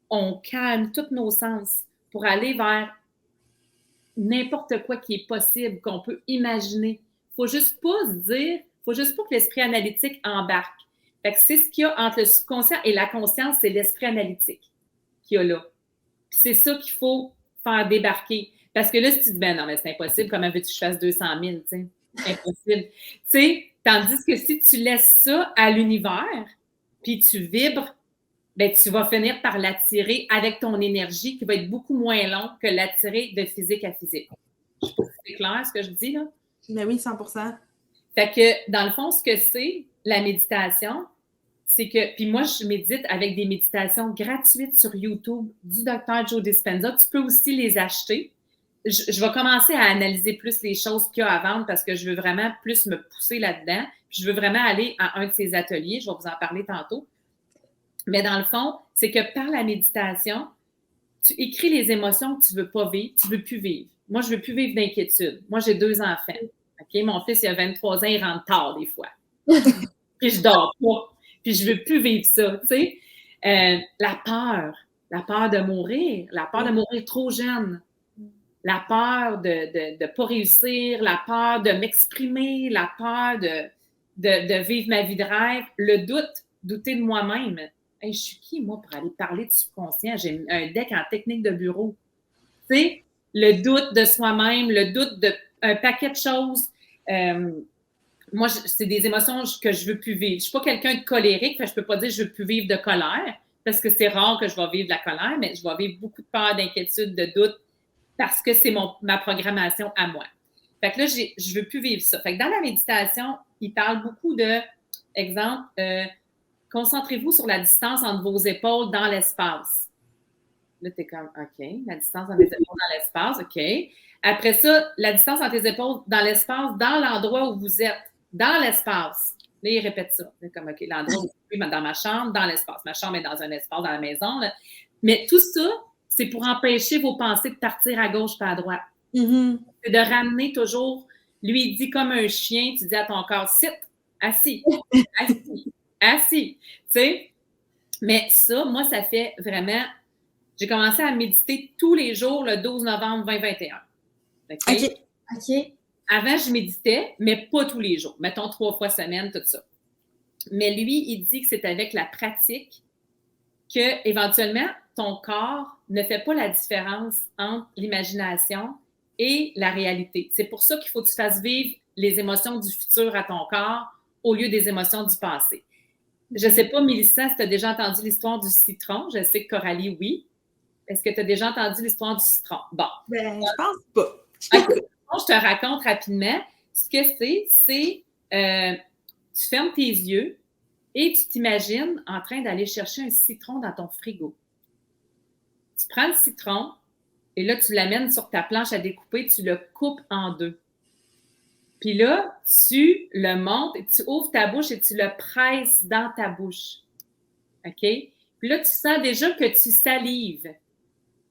on calme tous nos sens pour aller vers n'importe quoi qui est possible, qu'on peut imaginer. Il ne faut juste pas se dire, il faut juste pas que l'esprit analytique embarque. Fait que c'est ce qu'il y a entre le subconscient et la conscience, c'est l'esprit analytique qu'il y a là. Puis c'est ça qu'il faut faire débarquer. Parce que là, si tu dis, ben non, mais c'est impossible, comment veux-tu que je fasse 200 000, tu sais? Impossible. Tu sais, tandis que si tu laisses ça à l'univers, puis tu vibres, ben, tu vas finir par l'attirer avec ton énergie qui va être beaucoup moins long que l'attirer de physique à physique. Je sais pas si c'est clair ce que je dis, là? Ben oui, 100%. Fait que, dans le fond, ce que c'est, la méditation, c'est que, puis moi, je médite avec des méditations gratuites sur YouTube du Dr. Joe Dispenza. Tu peux aussi les acheter. Je vais commencer à analyser plus les choses qu'il y a à vendre parce que je veux vraiment plus me pousser là-dedans. Puis je veux vraiment aller à un de ces ateliers. Je vais vous en parler tantôt. Mais dans le fond, c'est que par la méditation, tu écris les émotions que tu ne veux pas vivre, tu ne veux plus vivre. Moi, je ne veux plus vivre d'inquiétude. Moi, j'ai 2 enfants. Okay? Mon fils, il a 23 ans, il rentre tard des fois. Puis je dors pas. Puis je ne veux plus vivre ça, tu sais. La peur de mourir, la peur de mourir trop jeune, la peur de ne pas réussir, la peur de m'exprimer, la peur de vivre ma vie de rêve, le douter de moi-même. Hey, je suis qui, moi, pour aller parler de subconscient? J'ai un deck en technique de bureau. Tu sais, le doute de soi-même, le doute d'un paquet de choses. Moi, c'est des émotions que je ne veux plus vivre. Je ne suis pas quelqu'un de colérique, fait, je ne peux pas dire que je ne veux plus vivre de colère, parce que c'est rare que je vais vivre de la colère, mais je vais vivre beaucoup de peur, d'inquiétude, de doute, parce que c'est ma programmation à moi. Fait que là, je ne veux plus vivre ça. Fait que dans la méditation, il parle beaucoup de, exemple, concentrez-vous sur la distance entre vos épaules dans l'espace. Là, tu es comme, OK, la distance entre les épaules dans l'espace, OK. Après ça, la distance entre tes épaules dans l'espace, dans l'endroit où vous êtes, dans l'espace. Là, il répète ça. Là, comme, OK, l'endroit où dans ma chambre, dans l'espace. Ma chambre est dans un espace dans la maison. Là. Mais tout ça, c'est pour empêcher vos pensées de partir à gauche pas à droite. Mm-hmm. C'est de ramener toujours, lui, il dit comme un chien, tu dis à ton corps, sit, assis, assis, assis. Tu sais? Mais ça, moi, ça fait vraiment... J'ai commencé à méditer tous les jours le 12 novembre 2021. OK? OK. Avant, je méditais, mais pas tous les jours. Mettons 3 fois semaine, tout ça. Mais lui, il dit que c'est avec la pratique que, éventuellement, ton corps ne fait pas la différence entre l'imagination et la réalité. C'est pour ça qu'il faut que tu fasses vivre les émotions du futur à ton corps au lieu des émotions du passé. Je ne sais pas, Mélissa, si tu as déjà entendu l'histoire du citron. Je sais que Coralie, oui. Est-ce que tu as déjà entendu l'histoire du citron? Bon. Ben, je pense pas. Okay. Je te raconte rapidement. Ce que c'est tu fermes tes yeux et tu t'imagines en train d'aller chercher un citron dans ton frigo. Tu prends le citron et là, tu l'amènes sur ta planche à découper, tu le coupes en 2. Puis là, tu le montes et tu ouvres ta bouche et tu le presses dans ta bouche. OK? Puis là, tu sens déjà que tu salives.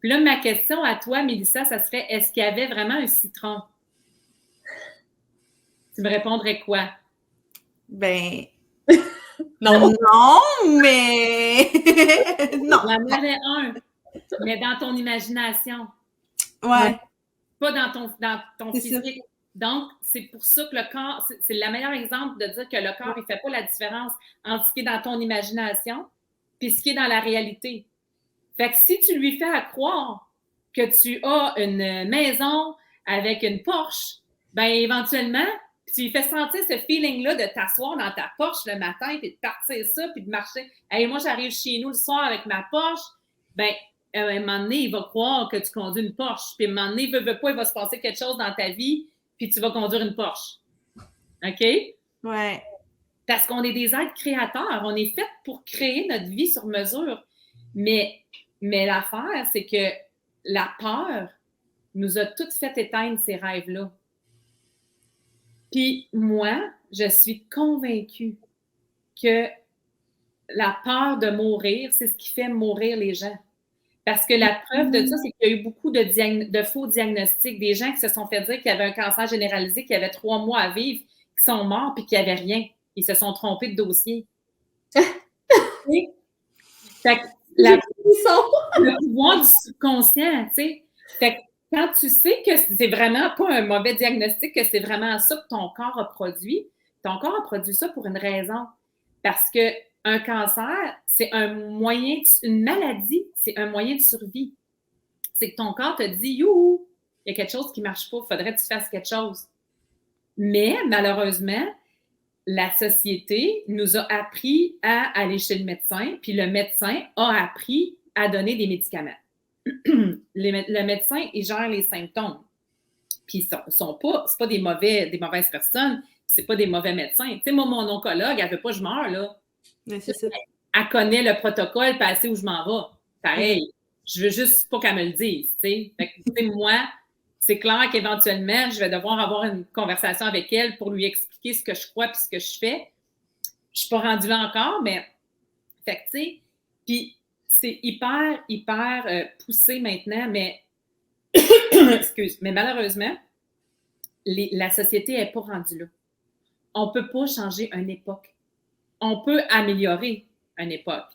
Puis là, ma question à toi, Mélissa, ça serait, est-ce qu'il y avait vraiment un citron? Tu me répondrais quoi? Ben, non, mais... non. Il y en avait un, mais dans ton imagination. Ouais. Pas dans ton C'est physique. ça. Donc, c'est pour ça que le corps, c'est le meilleur exemple de dire que le corps, il ne fait pas la différence entre ce qui est dans ton imagination et ce qui est dans la réalité. Fait que si tu lui fais à croire que tu as une maison avec une Porsche, ben éventuellement, tu lui fais sentir ce feeling-là de t'asseoir dans ta Porsche le matin, puis de partir ça, puis de marcher. Hey, moi, j'arrive chez nous le soir avec ma Porsche, ben à un moment donné, il va croire que tu conduis une Porsche. Puis à un moment donné, veut pas, il va se passer quelque chose dans ta vie, puis tu vas conduire une Porsche. OK? Ouais. Parce qu'on est des êtres créateurs. On est fait pour créer notre vie sur mesure. Mais l'affaire, c'est que la peur nous a toutes fait éteindre ces rêves-là. Puis moi, je suis convaincue que la peur de mourir, c'est ce qui fait mourir les gens. Parce que la preuve de ça, c'est qu'il y a eu beaucoup de faux diagnostics, des gens qui se sont fait dire qu'il y avait un cancer généralisé, qui avaient 3 mois à vivre, qui sont morts puis qui n'avaient rien. Ils se sont trompés de dossier. Fait que le pouvoir du subconscient, tu sais. Fait que quand tu sais que c'est vraiment pas un mauvais diagnostic, que c'est vraiment ça que ton corps a produit ça pour une raison. Parce que un cancer, c'est un moyen, une maladie, c'est un moyen de survie. C'est que ton corps te dit, youhou, il y a quelque chose qui ne marche pas, il faudrait que tu fasses quelque chose. Mais malheureusement, la société nous a appris à aller chez le médecin, puis le médecin a appris à donner des médicaments. Le médecin, il gère les symptômes. Puis c'est pas des mauvaises personnes, c'est pas des mauvais médecins. Tu sais, moi, mon oncologue, elle veut pas que je meure, là. Mais c'est ça. Elle connaît le protocole, puis elle sait où je m'en vais. Pareil. Je veux juste pas qu'elle me le dise, tu sais. Fait que, tu sais, moi, c'est clair qu'éventuellement, je vais devoir avoir une conversation avec elle pour lui expliquer ce que je crois puis ce que je fais. Je suis pas rendue là encore, mais... Fait que, tu sais, puis c'est hyper poussé maintenant, mais... Excuse, mais malheureusement, la société n'est pas rendue là. On peut pas changer une époque. On peut améliorer une époque,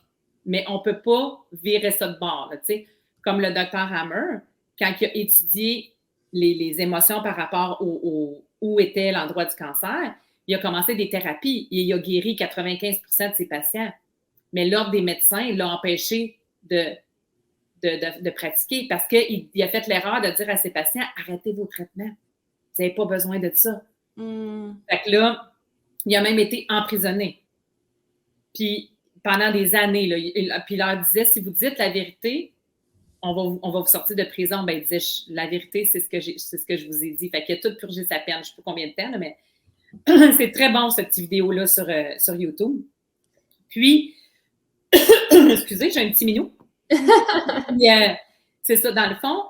mais on peut pas virer ça de bord, tu sais. Comme le docteur Hammer, quand il a étudié les émotions par rapport où était l'endroit du cancer, il a commencé des thérapies et il a guéri 95% de ses patients. Mais l'ordre des médecins l'a empêché de pratiquer parce qu'il a fait l'erreur de dire à ses patients, arrêtez vos traitements. Vous n'avez pas besoin de ça. Fait que là, il a même été emprisonné. Puis pendant des années, là, puis il leur disait, si vous dites la vérité, on va vous sortir de prison. Ben, il disait, la vérité, c'est ce que je vous ai dit. Fait qu'il a tout purgé sa peine. Je ne sais pas combien de temps, là, mais c'est très bon, cette petite vidéo-là sur YouTube. Puis, excusez, j'ai un petit minou. Puis, c'est ça, dans le fond,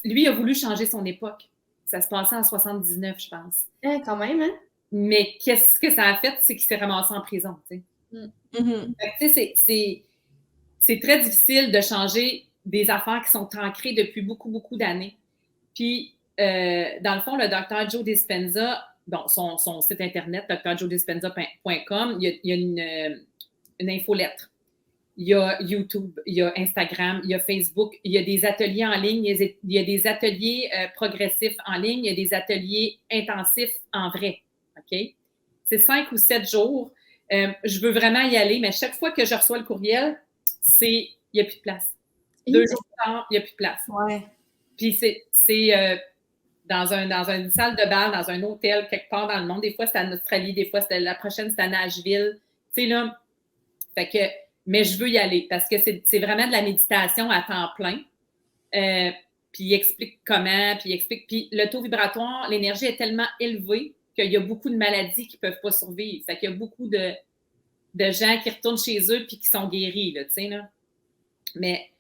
lui a voulu changer son époque. Ça se passait en 79, je pense. Quand même, hein? Mais qu'est-ce que ça a fait? C'est qu'il s'est ramassé en prison, tu sais. Mhm. Fait que, tu sais, c'est très difficile de changer des affaires qui sont ancrées depuis beaucoup, beaucoup d'années. Puis, dans le fond, le docteur Joe Dispenza, bon, son site internet, drjoedispenza.com, il y a une infolettre. Il y a YouTube, il y a Instagram, il y a Facebook, il y a des ateliers en ligne, il y a des ateliers progressifs en ligne, il y a des ateliers intensifs en vrai. OK? C'est 5 ou 7 jours. Je veux vraiment y aller, mais chaque fois que je reçois le courriel, il n'y a plus de place. 2 jours plus tard, il n'y a plus de place. Ouais. Puis c'est dans une salle de bal, dans un hôtel, quelque part dans le monde. Des fois, c'est en Australie, des fois, la prochaine, c'est à Nashville. Tu sais, là, fait que, mais je veux y aller parce que c'est vraiment de la méditation à temps plein. Puis il explique comment, puis le taux vibratoire, l'énergie est tellement élevée qu'il y a beaucoup de maladies qui ne peuvent pas survivre. Fait qu'il y a beaucoup de gens qui retournent chez eux puis qui sont guéris, là, tu sais, là. Mais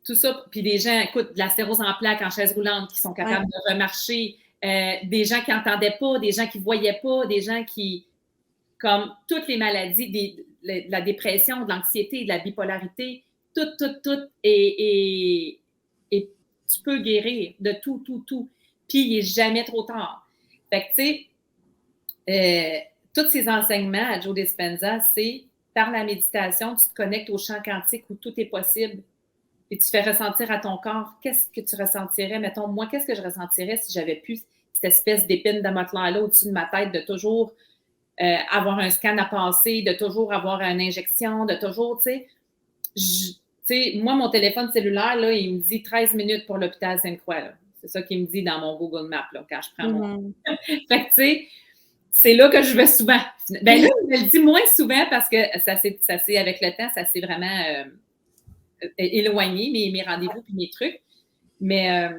tout ça, puis des gens, écoute, de la stérose en plaques en chaise roulante qui sont capables de remarcher, des gens qui n'entendaient pas, des gens qui ne voyaient pas, des gens qui, comme toutes les maladies, de la dépression, de l'anxiété, de la bipolarité, tout, et tu peux guérir de tout. Puis il n'est jamais trop tard. Fait que, tu sais, tous ces enseignements à Joe Dispenza, c'est par la méditation, tu te connectes au champ quantique où tout est possible. Et tu fais ressentir à ton corps, qu'est-ce que tu ressentirais? Mettons, moi, qu'est-ce que je ressentirais si j'avais plus cette espèce d'épine Damoclès-là au-dessus de ma tête, de toujours avoir un scan à passer, de toujours avoir une injection, de toujours, tu sais, moi, mon téléphone cellulaire, là, il me dit 13 minutes pour l'hôpital Sainte-Croix, là. C'est ça qu'il me dit dans mon Google Maps, là, quand je prends mon... Fait que, tu sais, c'est là que je vais souvent. Ben là, je le dis moins souvent parce que ça s'est avec le temps, ça s'est vraiment... éloigné, mes rendez-vous puis mes trucs. Mais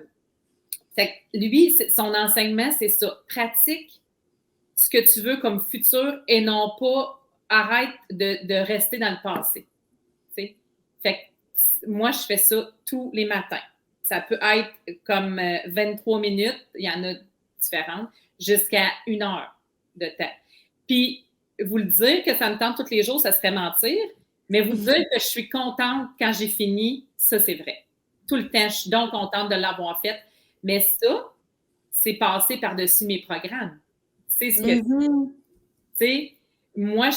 lui, son enseignement, c'est ça. Pratique ce que tu veux comme futur et non pas arrête de rester dans le passé. T'sais? Fait que moi, je fais ça tous les matins. Ça peut être comme 23 minutes, il y en a différentes, jusqu'à 1 heure de temps. Puis, vous le dire que ça me tente tous les jours, ça serait mentir. Mais vous dire que je suis contente quand j'ai fini, ça, c'est vrai. Tout le temps, je suis donc contente de l'avoir fait. Mais ça, c'est passé par-dessus mes programmes. C'est ce que... Tu sais, moi,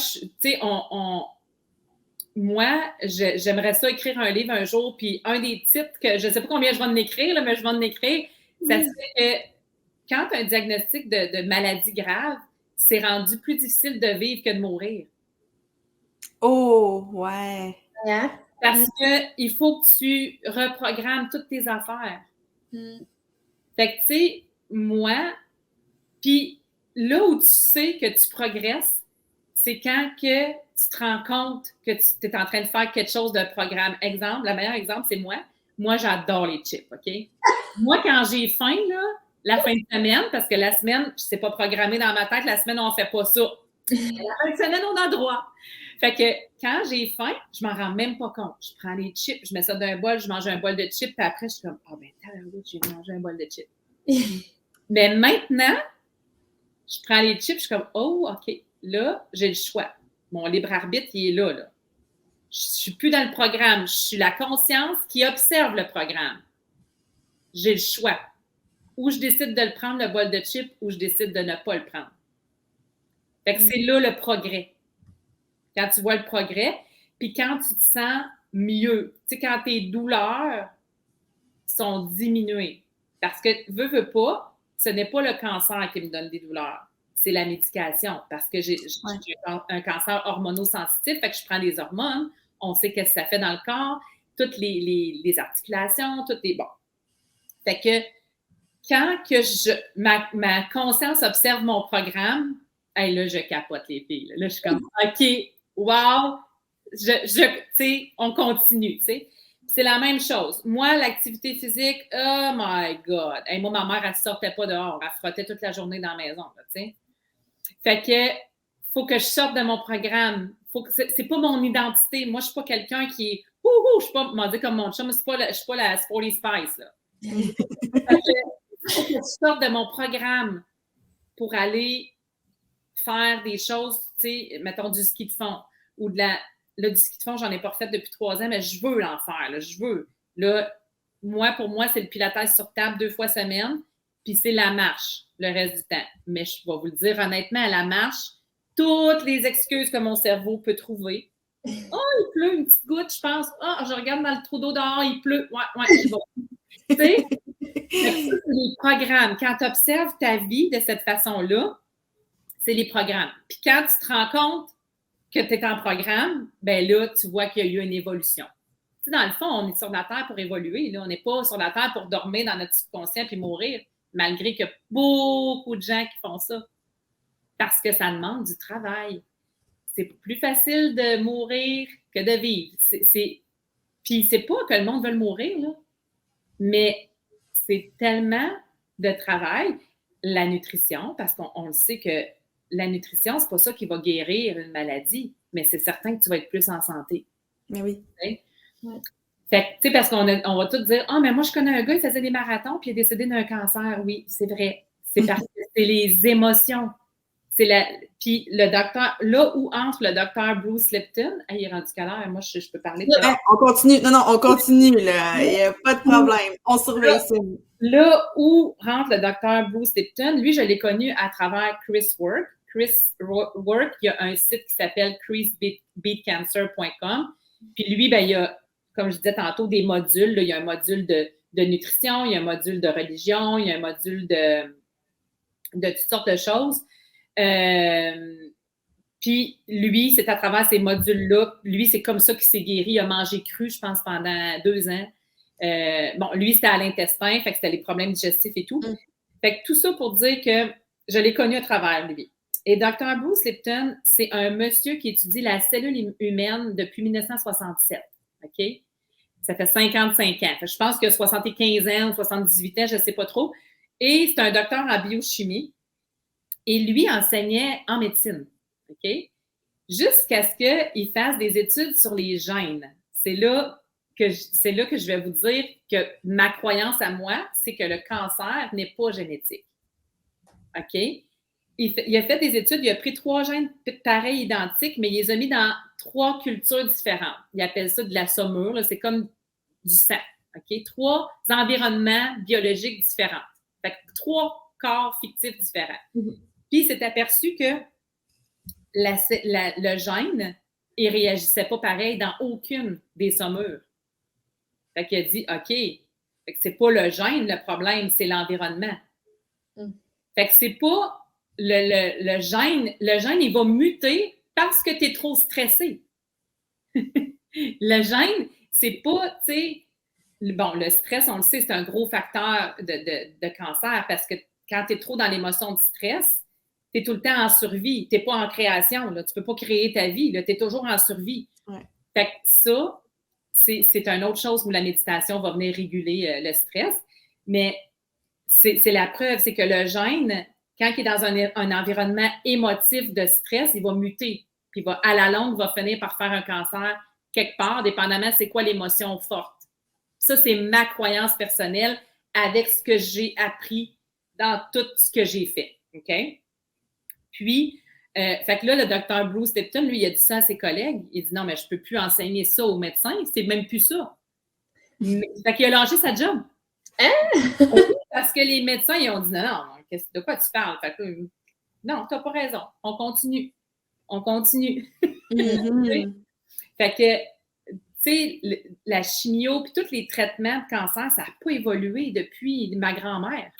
moi, j'aimerais ça écrire un livre un jour, puis un des titres que... Je ne sais pas combien je vais en écrire, là, mais je vais en écrire. Ça serait que quand tu as un diagnostic de maladie grave, c'est rendu plus difficile de vivre que de mourir. Oh, ouais. Parce qu'il faut que tu reprogrammes toutes tes affaires. Fait que, tu sais, moi, puis là où tu sais que tu progresses, c'est quand que tu te rends compte que tu es en train de faire quelque chose de programme. Exemple, le meilleur exemple, c'est moi. Moi, j'adore les chips, OK? Moi, quand j'ai faim, là, la fin de semaine, parce que la semaine, c'est pas programmé dans ma tête, la semaine, on fait pas ça. La fin de semaine, on a droit. Fait que quand j'ai faim, je m'en rends même pas compte. Je prends les chips, je mets ça dans un bol, je mange un bol de chips, puis après, je suis comme, oh, ben, j'ai mangé un bol de chips. Mais maintenant, je prends les chips, je suis comme, oh, OK, là, j'ai le choix. Mon libre arbitre, il est là, là. Je suis plus dans le programme. Je suis la conscience qui observe le programme. J'ai le choix. Ou je décide de le prendre, le bol de chips, ou je décide de ne pas le prendre. Fait que c'est là le progrès. Quand tu vois le progrès, puis quand tu te sens mieux. Tu sais, quand tes douleurs sont diminuées. Parce que, veux pas, ce n'est pas le cancer qui me donne des douleurs. C'est la médication. Parce que j'ai un cancer hormonosensitif, fait que je prends des hormones. On sait ce que ça fait dans le corps. Toutes les articulations, toutes les... Bon. Fait que quand que ma conscience observe mon programme, hey, là, je capote les filles. Là, je suis comme, OK, wow, tu sais, on continue, tu sais. C'est la même chose. Moi, l'activité physique, oh my God. Hey, moi, ma mère, elle ne sortait pas dehors. Elle frottait toute la journée dans la maison, tu sais. Fait que, faut que je sorte de mon programme. C'est pas mon identité. Moi, je suis pas quelqu'un qui est, je suis pas, m'en dit comme mon chum, je suis pas la Sporty Spice, là. Fait que, faut que je sorte de mon programme pour aller faire des choses, tu sais, mettons du ski de fond ou du ski de fond, j'en ai pas refait depuis 3 ans, mais je veux l'en faire, là, je veux. Là, pour moi, c'est le pilates sur table 2 fois semaine, puis c'est la marche le reste du temps. Mais je vais vous le dire honnêtement, à la marche, toutes les excuses que mon cerveau peut trouver. Oh, il pleut, une petite goutte, je pense. Ah, je regarde dans le trou d'eau dehors, il pleut. Ouais, c'est bon. Tu sais? C'est les programmes. Quand tu observes ta vie de cette façon-là, c'est les programmes. Puis quand tu te rends compte que tu es en programme, ben là, tu vois qu'il y a eu une évolution. Tu sais, dans le fond, on est sur la Terre pour évoluer. Là. On n'est pas sur la Terre pour dormir dans notre subconscient puis mourir, malgré qu'il y a beaucoup de gens qui font ça. Parce que ça demande du travail. C'est plus facile de mourir que de vivre. Puis c'est pas que le monde veut mourir, là, mais c'est tellement de travail. La nutrition, parce qu'on le sait que la nutrition, c'est pas ça qui va guérir une maladie, mais c'est certain que tu vas être plus en santé. Mais oui. Ouais. Fait que, tu sais, parce qu'on va tous dire « Ah, mais moi, je connais un gars, il faisait des marathons, puis il est décédé d'un cancer. » Oui, c'est vrai. C'est parce que c'est les émotions. Puis le docteur, là où entre le docteur Bruce Lipton, il est rendu quelle heure? Moi, je peux parler de ça. On continue. Non, on continue, là. Il n'y a pas de problème. On surveille ça. Là où rentre le docteur Bruce Lipton, lui, je l'ai connu à travers Chris Work. Chris Work, il y a un site qui s'appelle chrisbeatcancer.com. Puis lui, ben, il y a, comme je disais tantôt, des modules. Là. Il y a un module de nutrition, il y a un module de religion, il y a un module de toutes sortes de choses. Puis lui, c'est à travers ces modules-là. Lui, c'est comme ça qu'il s'est guéri. Il a mangé cru, je pense, pendant 2 ans. Bon, lui, c'était à l'intestin, fait que c'était les problèmes digestifs et tout. Fait que tout ça pour dire que je l'ai connu à travers lui. Et Dr. Bruce Lipton, c'est un monsieur qui étudie la cellule humaine depuis 1967. OK? Ça fait 55 ans. Fait que je pense que 75 ans ou 78 ans, je ne sais pas trop. Et c'est un docteur en biochimie. Et lui enseignait en médecine. OK? Jusqu'à ce qu'il fasse des études sur les gènes. C'est là que je vais vous dire que ma croyance à moi, c'est que le cancer n'est pas génétique. OK? Il a fait des études, il a pris 3 gènes pareils, identiques, mais il les a mis dans 3 cultures différentes. Il appelle ça de la saumure, là, c'est comme du sang. OK? 3 environnements biologiques différents. Fait que 3 corps fictifs différents. Puis il s'est aperçu que le gène, il ne réagissait pas pareil dans aucune des saumures. Fait qu'il a dit, OK, fait que c'est pas le gène le problème, c'est l'environnement. Fait que c'est pas le gène. Le gène, il va muter parce que tu es trop stressé. Le gène, c'est pas, tu sais, bon, le stress, on le sait, c'est un gros facteur de cancer parce que quand tu es trop dans l'émotion de stress, tu es tout le temps en survie. Tu n'es pas en création. Là. Tu ne peux pas créer ta vie. Tu es toujours en survie. Ouais. Fait que ça, c'est une autre chose où la méditation va venir réguler le stress. Mais c'est la preuve, c'est que le gène, quand il est dans un environnement émotif de stress, il va muter. Puis à la longue, va finir par faire un cancer quelque part, dépendamment c'est quoi l'émotion forte. Ça, c'est ma croyance personnelle avec ce que j'ai appris dans tout ce que j'ai fait. OK? Puis, fait que là, le docteur Bruce Lipton, lui, il a dit ça à ses collègues. Il dit non, mais je ne peux plus enseigner ça aux médecins. C'est même plus ça. Fait qu'il a lâché sa job. Hein? Parce que les médecins, ils ont dit non, de quoi tu parles? Fait que, non, tu n'as pas raison. On continue. Fait que, tu sais, la chimio puis tous les traitements de cancer, ça n'a pas évolué depuis ma grand-mère.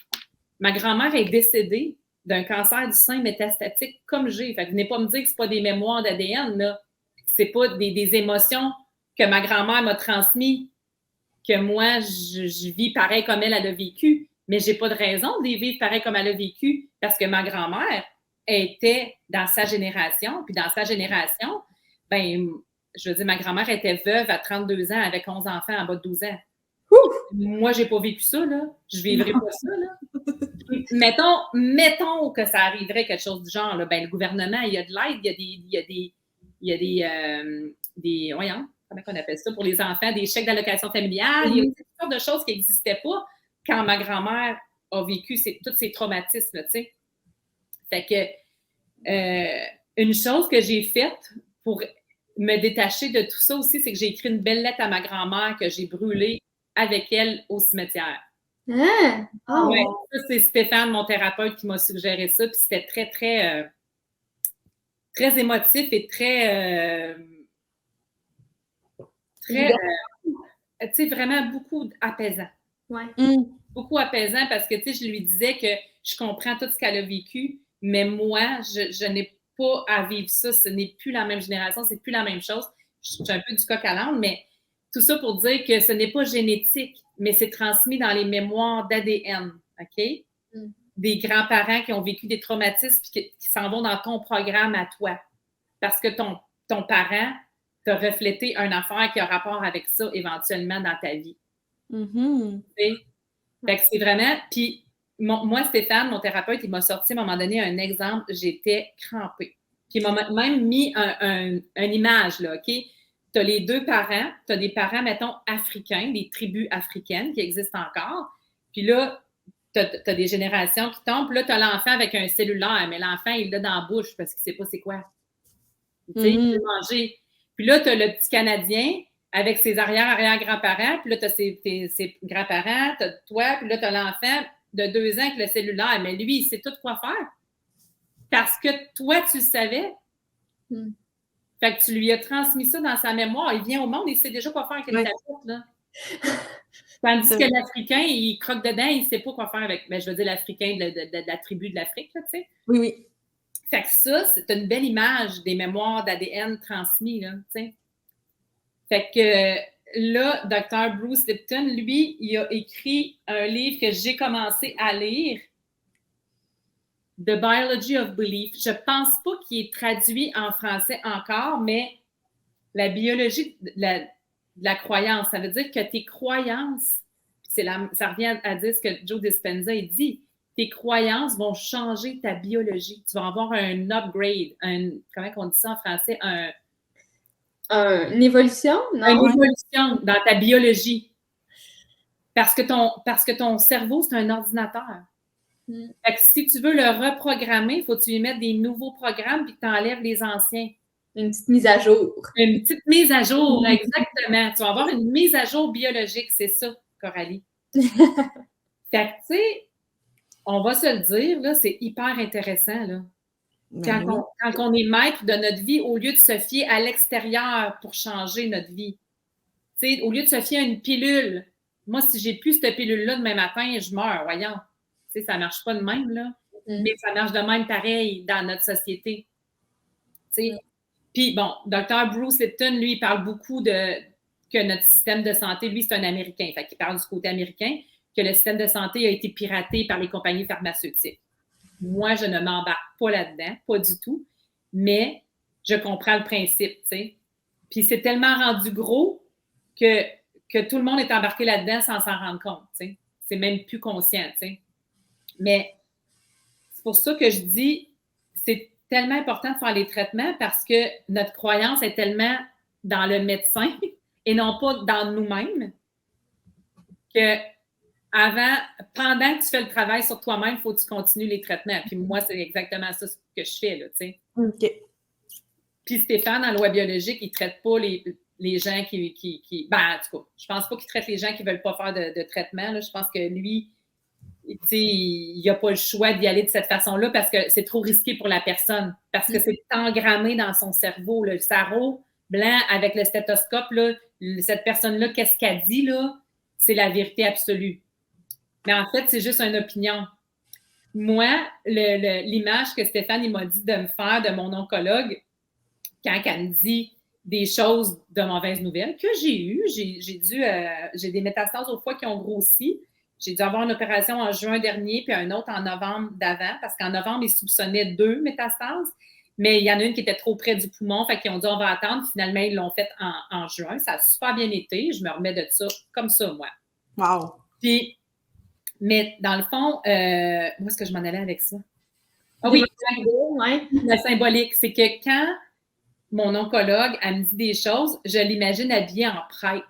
Ma grand-mère est décédée d'un cancer du sein métastatique comme j'ai. Fait que venez pas me dire que c'est pas des mémoires d'ADN, là. C'est pas des émotions que ma grand-mère m'a transmises, que moi, je vis pareil comme elle a vécu. Mais j'ai pas de raison de les vivre pareil comme elle a vécu parce que ma grand-mère était dans sa génération. Puis dans sa génération, ben, je veux dire, ma grand-mère était veuve à 32 ans avec 11 enfants en bas de 12 ans. Moi, j'ai pas vécu ça, là. Je vivrais pas ça, là. Mettons que ça arriverait quelque chose du genre, là. Ben, le gouvernement, il y a de l'aide, il y a des voyons, comment on appelle ça, pour les enfants, des chèques d'allocation familiale, il y a toutes sortes de choses qui n'existaient pas quand ma grand-mère a vécu tous ces traumatismes, tu sais. Fait que une chose que j'ai faite pour me détacher de tout ça aussi, c'est que j'ai écrit une belle lettre à ma grand-mère que j'ai brûlée avec elle au cimetière. Hein? Oh, Ouais, ça, c'est Stéphane, mon thérapeute, qui m'a suggéré ça. Puis c'était très, très, très émotif et très, très, tu sais, vraiment beaucoup apaisant. ouais. Beaucoup apaisant parce que, tu sais, je lui disais que je comprends tout ce qu'elle a vécu, mais moi, je n'ai pas à vivre ça. Ce n'est plus la même génération, c'est plus la même chose. Je suis un peu du coq à l'âne, mais tout ça pour dire que ce n'est pas génétique, mais c'est transmis dans les mémoires d'ADN, OK? Des grands-parents qui ont vécu des traumatismes qui s'en vont dans ton programme à toi. Parce que ton parent t'a reflété une affaire qui a rapport avec ça éventuellement dans ta vie. Fait que c'est vraiment... Puis moi, Stéphane, mon thérapeute, il m'a sorti à un moment donné un exemple. J'étais crampée. Puis il m'a même mis une image, là, OK? Tu as les deux parents. Tu as des parents, mettons, africains, des tribus africaines qui existent encore. Puis là, tu as des générations qui tombent. Puis là, tu as l'enfant avec un cellulaire, mais l'enfant, il l'a dans la bouche parce qu'il ne sait pas c'est quoi. Tu sais, il peut manger. Puis là, tu as le petit Canadien avec ses arrière-grands-parents, puis là, tu as ses grands-parents, tu as toi, puis là, tu as l'enfant de 2 ans avec le cellulaire. Mais lui, il sait tout quoi faire. Parce que toi, tu le savais. Fait que tu lui as transmis ça dans sa mémoire. Il vient au monde, il sait déjà quoi faire avec une tablette, là. Tandis que l'Africain, il croque dedans, il ne sait pas quoi faire avec, je veux dire, l'Africain de la tribu de l'Afrique, là, tu sais. Oui. Fait que ça, c'est une belle image des mémoires d'ADN transmis, là, tu sais. Fait que là, Dr. Bruce Lipton, lui, il a écrit un livre que j'ai commencé à lire, The Biology of Belief. Je pense pas qu'il est traduit en français encore, mais la biologie de la croyance, ça veut dire que tes croyances, ça revient à dire ce que Joe Dispenza il dit, tes croyances vont changer ta biologie. Tu vas avoir un upgrade, comment on dit ça en français? Une évolution, non? Une évolution dans ta biologie. Parce que ton cerveau, c'est un ordinateur. Fait que si tu veux le reprogrammer, il faut que tu lui mettes des nouveaux programmes puis que tu enlèves les anciens. Une petite mise à jour. Une petite mise à jour, exactement. Tu vas avoir une mise à jour biologique, c'est ça, Coralie. Fait que, tu sais, on va se le dire, là, c'est hyper intéressant, là. Quand on est maître de notre vie, au lieu de se fier à l'extérieur pour changer notre vie, tu sais, au lieu de se fier à une pilule, moi, si j'ai plus cette pilule-là demain matin, je meurs, voyons. Tu sais, ça marche pas de même, là. Mais ça marche de même pareil dans notre société. Tu sais. Puis, bon, Dr. Bruce Lipton, lui, il parle beaucoup que notre système de santé, lui, c'est un Américain. Fait qu'il parle du côté américain, que le système de santé a été piraté par les compagnies pharmaceutiques. Moi, je ne m'embarque pas là-dedans, pas du tout, mais je comprends le principe, tu sais. Puis c'est tellement rendu gros que tout le monde est embarqué là-dedans sans s'en rendre compte, tu sais. C'est même plus conscient, tu sais. Mais c'est pour ça que je dis, c'est tellement important de faire les traitements parce que notre croyance est tellement dans le médecin et non pas dans nous-mêmes que pendant que tu fais le travail sur toi-même, il faut que tu continues les traitements. Puis moi, c'est exactement ça que je fais, là, tu sais. OK. Puis Stéphane, en loi biologique, il ne traite pas les gens qui... Ben, en tout cas, je pense pas qu'il traite les gens qui ne veulent pas faire de traitement, là. Je pense que lui, tu sais, il n'a pas le choix d'y aller de cette façon-là parce que c'est trop risqué pour la personne. Parce que c'est engrammé dans son cerveau, là, le sarrau blanc avec le stéthoscope, là, cette personne-là, qu'est-ce qu'elle dit, là? C'est la vérité absolue. Mais en fait, c'est juste une opinion. Moi, l'image que Stéphane il m'a dit de me faire de mon oncologue, quand elle me dit des choses de mauvaises nouvelles que j'ai eues, j'ai des métastases au foie qui ont grossi. J'ai dû avoir une opération en juin dernier, puis un autre en novembre d'avant, parce qu'en novembre, ils soupçonnaient 2 métastases, mais il y en a une qui était trop près du poumon, fait qu'ils ont dit on va attendre. Finalement, ils l'ont fait en juin. Ça a super bien été. Je me remets de ça comme ça, moi. Wow! Puis, mais dans le fond, où est-ce que je m'en allais avec ça? Ah oui, le symbolique, c'est que quand mon oncologue, elle me dit des choses, je l'imagine habillée en prêtre.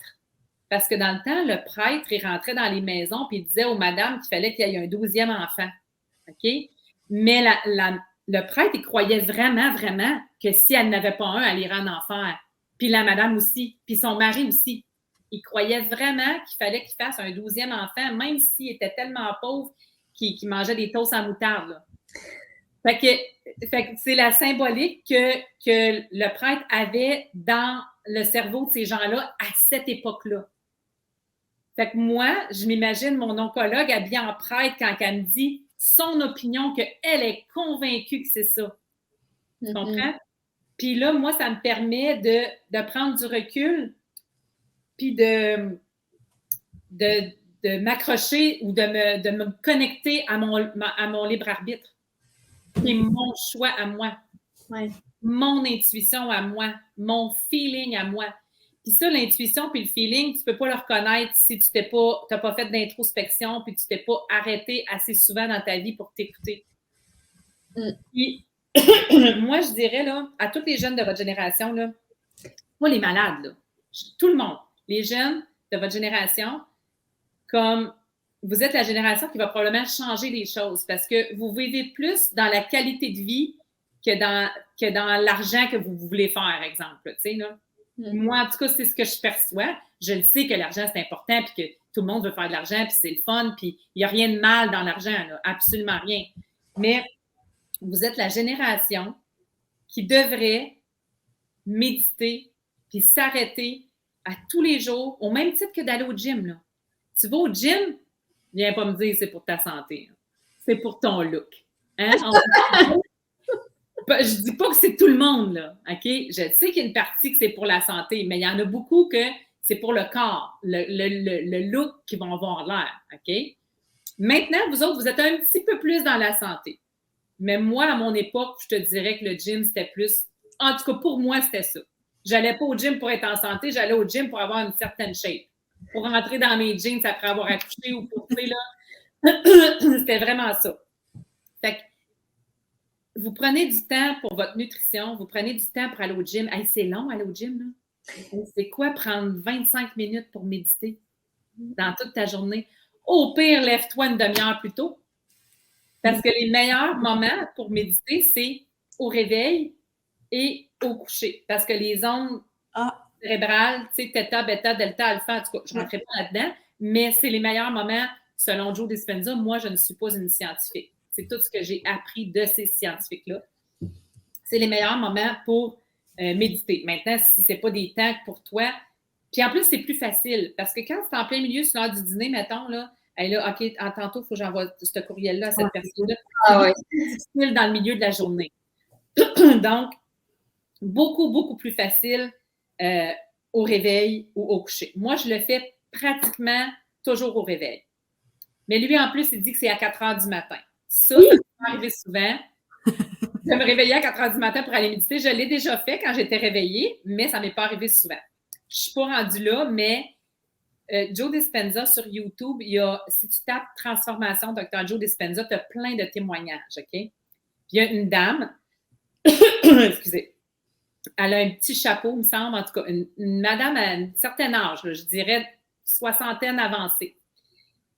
Parce que dans le temps, le prêtre, il rentrait dans les maisons puis il disait aux madames qu'il fallait qu'il y ait un 12e enfant. OK? Mais le prêtre, il croyait vraiment, vraiment que si elle n'avait pas un, elle irait en enfer. Puis la madame aussi, puis son mari aussi. Il croyait vraiment qu'il fallait qu'il fasse un 12e enfant, même s'il était tellement pauvre qu'il mangeait des toasts en moutarde. Là. Fait que c'est la symbolique que le prêtre avait dans le cerveau de ces gens-là à cette époque-là. Fait que moi, je m'imagine mon oncologue habillé en prêtre quand elle me dit son opinion, qu'elle est convaincue que c'est ça. Tu comprends? Puis là, moi, ça me permet de prendre du recul puis de m'accrocher ou de me connecter à mon libre arbitre. C'est mon choix à moi. Ouais. Mon intuition à moi. Mon feeling à moi. Puis ça, l'intuition puis le feeling, tu ne peux pas le reconnaître si tu n'as pas fait d'introspection puis tu t'es pas arrêté assez souvent dans ta vie pour t'écouter. Puis, moi, je dirais, là, à tous les jeunes de votre génération, là, pas les malades, là, tout le monde, les jeunes de votre génération, comme vous êtes la génération qui va probablement changer les choses parce que vous vivez plus dans la qualité de vie que dans l'argent que vous voulez faire, exemple. Tu sais, là. Moi, en tout cas, c'est ce que je perçois. Je le sais que l'argent, c'est important puis que tout le monde veut faire de l'argent puis c'est le fun puis il n'y a rien de mal dans l'argent, là, absolument rien. Mais vous êtes la génération qui devrait méditer puis s'arrêter à tous les jours, au même titre que d'aller au gym. Là. Tu vas au gym, viens pas me dire c'est pour ta santé. Hein. C'est pour ton look. Hein? Je dis pas que c'est tout le monde, là. OK? Je sais qu'il y a une partie que c'est pour la santé, mais il y en a beaucoup que c'est pour le corps, le look qu'ils vont avoir l'air. OK? Maintenant, vous autres, vous êtes un petit peu plus dans la santé. Mais moi, à mon époque, je te dirais que le gym, c'était plus... En tout cas, pour moi, c'était ça. J'allais pas au gym pour être en santé, j'allais au gym pour avoir une certaine shape. Pour rentrer dans mes jeans après avoir accouché ou pour, tu sais, là. C'était vraiment ça. Fait que vous prenez du temps pour votre nutrition, vous prenez du temps pour aller au gym. Hey, c'est long, aller au gym, là. C'est quoi prendre 25 minutes pour méditer dans toute ta journée? Au pire, lève-toi une demi-heure plus tôt. Parce que les meilleurs moments pour méditer, c'est au réveil et au coucher. Parce que les ondes cérébrales, tu sais, theta, bêta, delta, alpha, en tout cas, je ne rentrerai pas là-dedans, mais c'est les meilleurs moments, selon Joe Dispenza. Moi, je ne suis pas une scientifique. C'est tout ce que j'ai appris de ces scientifiques-là. C'est les meilleurs moments pour méditer. Maintenant, si ce n'est pas des temps pour toi, puis en plus, c'est plus facile. Parce que quand c'est en plein milieu, sur l'heure du dîner, mettons, là, hey, là, OK, tantôt, il faut que j'envoie ce courriel-là à cette personne-là. C'est difficile dans le milieu de la journée. Donc, beaucoup, beaucoup plus facile au réveil ou au coucher. Moi, je le fais pratiquement toujours au réveil. Mais lui, en plus, il dit que c'est à 4 heures du matin. Ça peut m'arriver souvent. Je me réveiller à 4 heures du matin pour aller méditer. Je l'ai déjà fait quand j'étais réveillée, mais ça ne m'est pas arrivé souvent. Je ne suis pas rendue là, mais Joe Dispenza sur YouTube, si tu tapes Transformation Dr. Joe Dispenza, tu as plein de témoignages, OK? Puis il y a une dame, excusez, elle a un petit chapeau, il me semble, en tout cas, une madame à un certain âge, là, je dirais soixantaine avancée.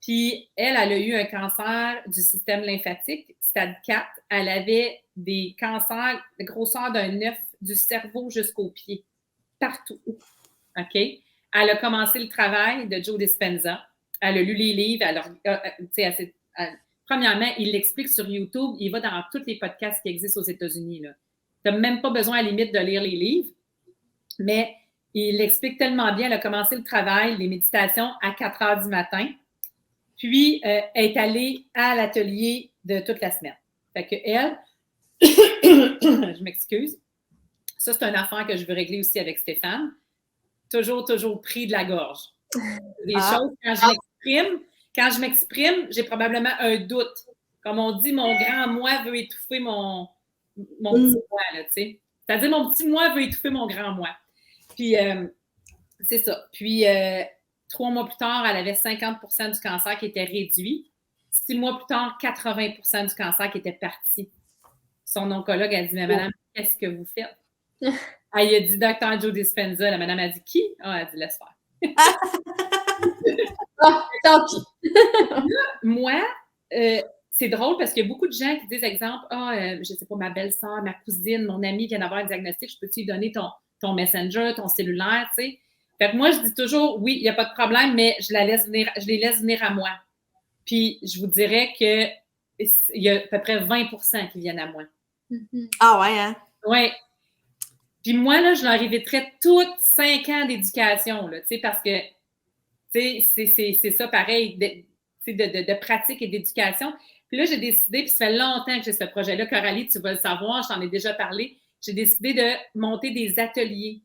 Puis elle a eu un cancer du système lymphatique, stade 4. Elle avait des cancers de grosseur d'un œuf du cerveau jusqu'aux pieds, partout. OK? Elle a commencé le travail de Joe Dispenza. Elle a lu les livres. Premièrement, il l'explique sur YouTube. Il va dans tous les podcasts qui existent aux États-Unis. Tu n'as même pas besoin, à la limite, de lire les livres. Mais il l'explique tellement bien. Elle a commencé le travail, les méditations, à 4 heures du matin. Puis, elle est allée à l'atelier de toute la semaine. Fait que elle, je m'excuse. Ça, c'est une affaire que je veux régler aussi avec Stéphane. Toujours pris de la gorge. Des choses, quand je m'exprime, j'ai probablement un doute. Comme on dit, mon grand moi veut étouffer mon petit moi, là, tu sais. C'est-à-dire, mon petit moi veut étouffer mon grand moi. Puis, c'est ça. Puis, 3 mois plus tard, elle avait 50% du cancer qui était réduit. 6 mois plus tard, 80% du cancer qui était parti. Son oncologue a dit, mais madame, qu'est-ce que vous faites? Elle a dit, Dr. Joe Dispenza. La madame a dit, qui? Elle a dit, laisse faire. Tant pis. Moi, c'est drôle parce qu'il y a beaucoup de gens qui disent, exemple, je sais pas, ma belle-sœur, ma cousine, mon amie vient d'avoir un diagnostic, je peux-tu lui donner ton Messenger, ton cellulaire, tu sais? Fait que moi, je dis toujours, oui, il n'y a pas de problème, mais je les laisse venir à moi. Puis, je vous dirais qu'il y a à peu près 20% qui viennent à moi. Ah ouais, hein? Oui. Puis moi, là, je leur éviterais toutes 5 ans d'éducation, là, tu sais, parce que, tu sais, c'est ça pareil, de pratique et d'éducation. Puis là, j'ai décidé, puis ça fait longtemps que j'ai ce projet-là, Coralie, tu vas le savoir, je t'en ai déjà parlé, j'ai décidé de monter des ateliers.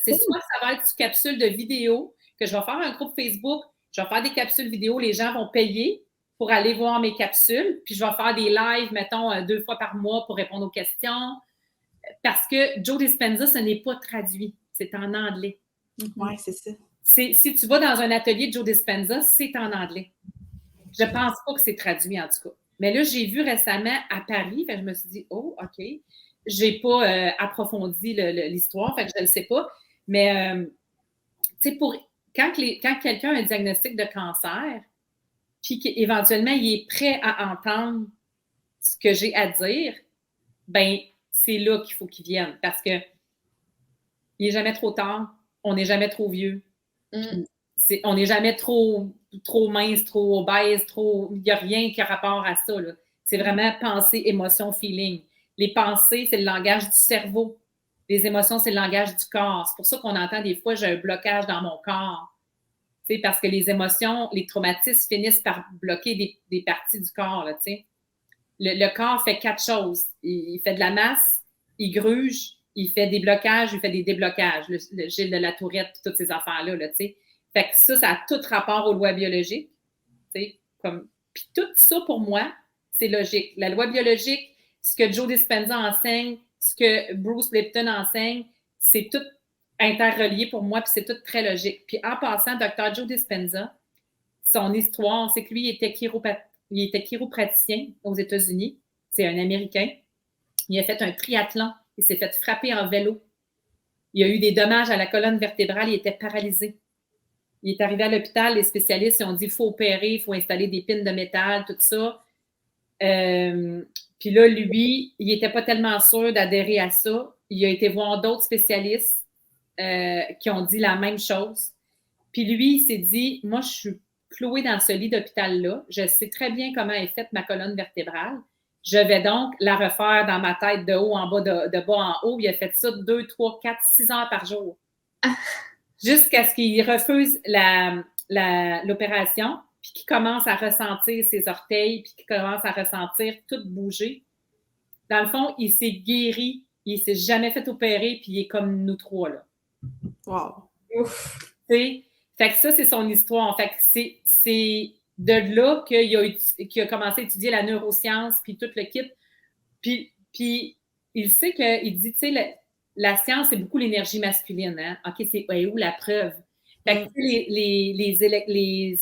C'est soit ça va être une capsule de vidéo, que je vais faire un groupe Facebook, je vais faire des capsules vidéo, les gens vont payer pour aller voir mes capsules, puis je vais faire des lives, mettons, 2 fois par mois pour répondre aux questions. Parce que Joe Dispenza, ce n'est pas traduit, c'est en anglais. Oui, c'est ça. Si tu vas dans un atelier de Joe Dispenza, c'est en anglais. Je ne pense pas que c'est traduit, en tout cas. Mais là, j'ai vu récemment à Paris, fait que je me suis dit, oh, OK. Je n'ai pas approfondi l'histoire, fait que je ne le sais pas. Mais, tu sais, quand quelqu'un a un diagnostic de cancer, puis qu'éventuellement, il est prêt à entendre ce que j'ai à dire, ben c'est là qu'il faut qu'il vienne. Parce que il n'est jamais trop tard, on n'est jamais trop vieux. On n'est jamais trop mince, trop obèse, il n'y a rien qui a rapport à ça, là. C'est vraiment pensée, émotion, feeling. Les pensées, c'est le langage du cerveau. Les émotions, c'est le langage du corps. C'est pour ça qu'on entend des fois, j'ai un blocage dans mon corps. T'sais, parce que les émotions, les traumatismes finissent par bloquer des parties du corps, là, t'sais. Le corps fait 4 choses. Il fait de la masse, il gruge, il fait des blocages, il fait des déblocages. Le Gilles de la Tourette, toutes ces affaires-là, là, t'sais. Fait que ça a tout rapport aux lois biologiques. Puis tout ça, pour moi, c'est logique. La loi biologique, ce que Joe Dispenza enseigne, ce que Bruce Lipton enseigne, c'est tout interrelié pour moi, puis c'est tout très logique. Puis en passant, Dr. Joe Dispenza, son histoire, c'est que lui, il était chiropraticien aux États-Unis. C'est un Américain. Il a fait un triathlon. Il s'est fait frapper en vélo. Il a eu des dommages à la colonne vertébrale. Il était paralysé. Il est arrivé à l'hôpital. Les spécialistes ils ont dit qu'il faut opérer, il faut installer des pins de métal, tout ça. Puis là, lui, il n'était pas tellement sûr d'adhérer à ça. Il a été voir d'autres spécialistes qui ont dit la même chose. Puis lui, il s'est dit, moi, je suis cloué dans ce lit d'hôpital-là. Je sais très bien comment est faite ma colonne vertébrale. Je vais donc la refaire dans ma tête de haut en bas, de bas en haut. Il a fait ça 2, 3, 4, 6 heures par jour. Jusqu'à ce qu'il refuse l'opération, puis qu'il commence à ressentir ses orteils, puis qu'il commence à ressentir tout bouger. Dans le fond, il s'est guéri. Il ne s'est jamais fait opérer, puis il est comme nous 3, là. Wow. Ouf. Fait que ça, c'est son histoire. Fait que c'est de là qu'il a commencé à étudier la neuroscience, puis tout le kit. Puis il sait qu'il dit, tu sais, la science, c'est beaucoup l'énergie masculine. Hein? OK, c'est où la preuve? Fait que les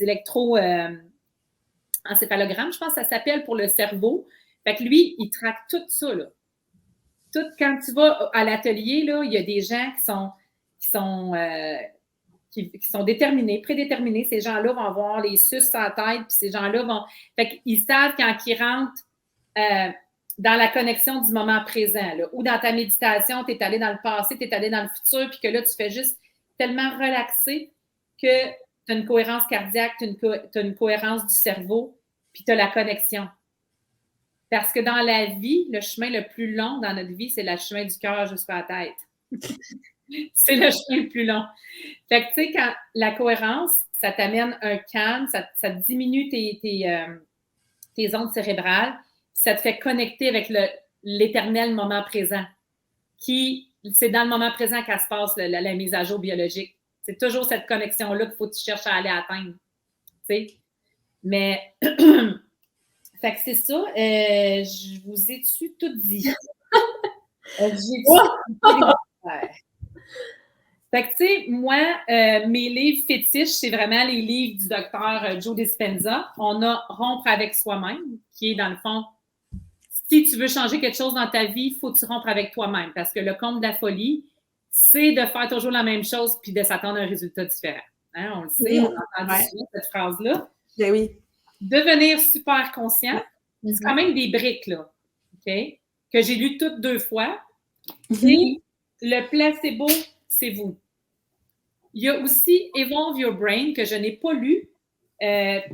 électroencéphalogrammes, je pense que ça s'appelle pour le cerveau. Fait que lui, il traque tout ça, là. Quand tu vas à l'atelier, là, il y a des gens qui sont déterminés, prédéterminés. Ces gens-là vont avoir les suces en tête, puis ces gens-là vont... Fait qu'ils savent quand ils rentrent dans la connexion du moment présent, là, ou dans ta méditation, tu es allé dans le passé, tu es allé dans le futur, puis que là, tu fais juste tellement relaxer que tu as une cohérence cardiaque, tu as une cohérence du cerveau, puis tu as la connexion. Parce que dans la vie, le chemin le plus long dans notre vie, c'est le chemin du cœur jusqu'à la tête. C'est le chemin le plus long. Fait que, tu sais, quand la cohérence, ça t'amène un calme, ça diminue tes ondes cérébrales, ça te fait connecter avec l'éternel moment présent, c'est dans le moment présent qu'elle se passe la mise à jour biologique. C'est toujours cette connexion-là qu'il faut que tu cherches à aller atteindre. Tu sais? Mais... Fait que c'est ça. Je vous ai-tu tout dit? Fait que, tu sais, moi, mes livres fétiches, c'est vraiment les livres du docteur Joe Dispenza. On a Rompre avec soi-même, qui est dans le fond, si tu veux changer quelque chose dans ta vie, il faut que tu rompres avec toi-même. Parce que le comble de la folie, c'est de faire toujours la même chose puis de s'attendre à un résultat différent. Hein, on le sait, on a entendu cette phrase-là. Ben oui. Devenir super conscient, C'est quand même des briques, là, OK? Que j'ai lu toutes 2 fois. Mhm. Et le placebo, c'est vous. Il y a aussi Evolve Your Brain que je n'ai pas lu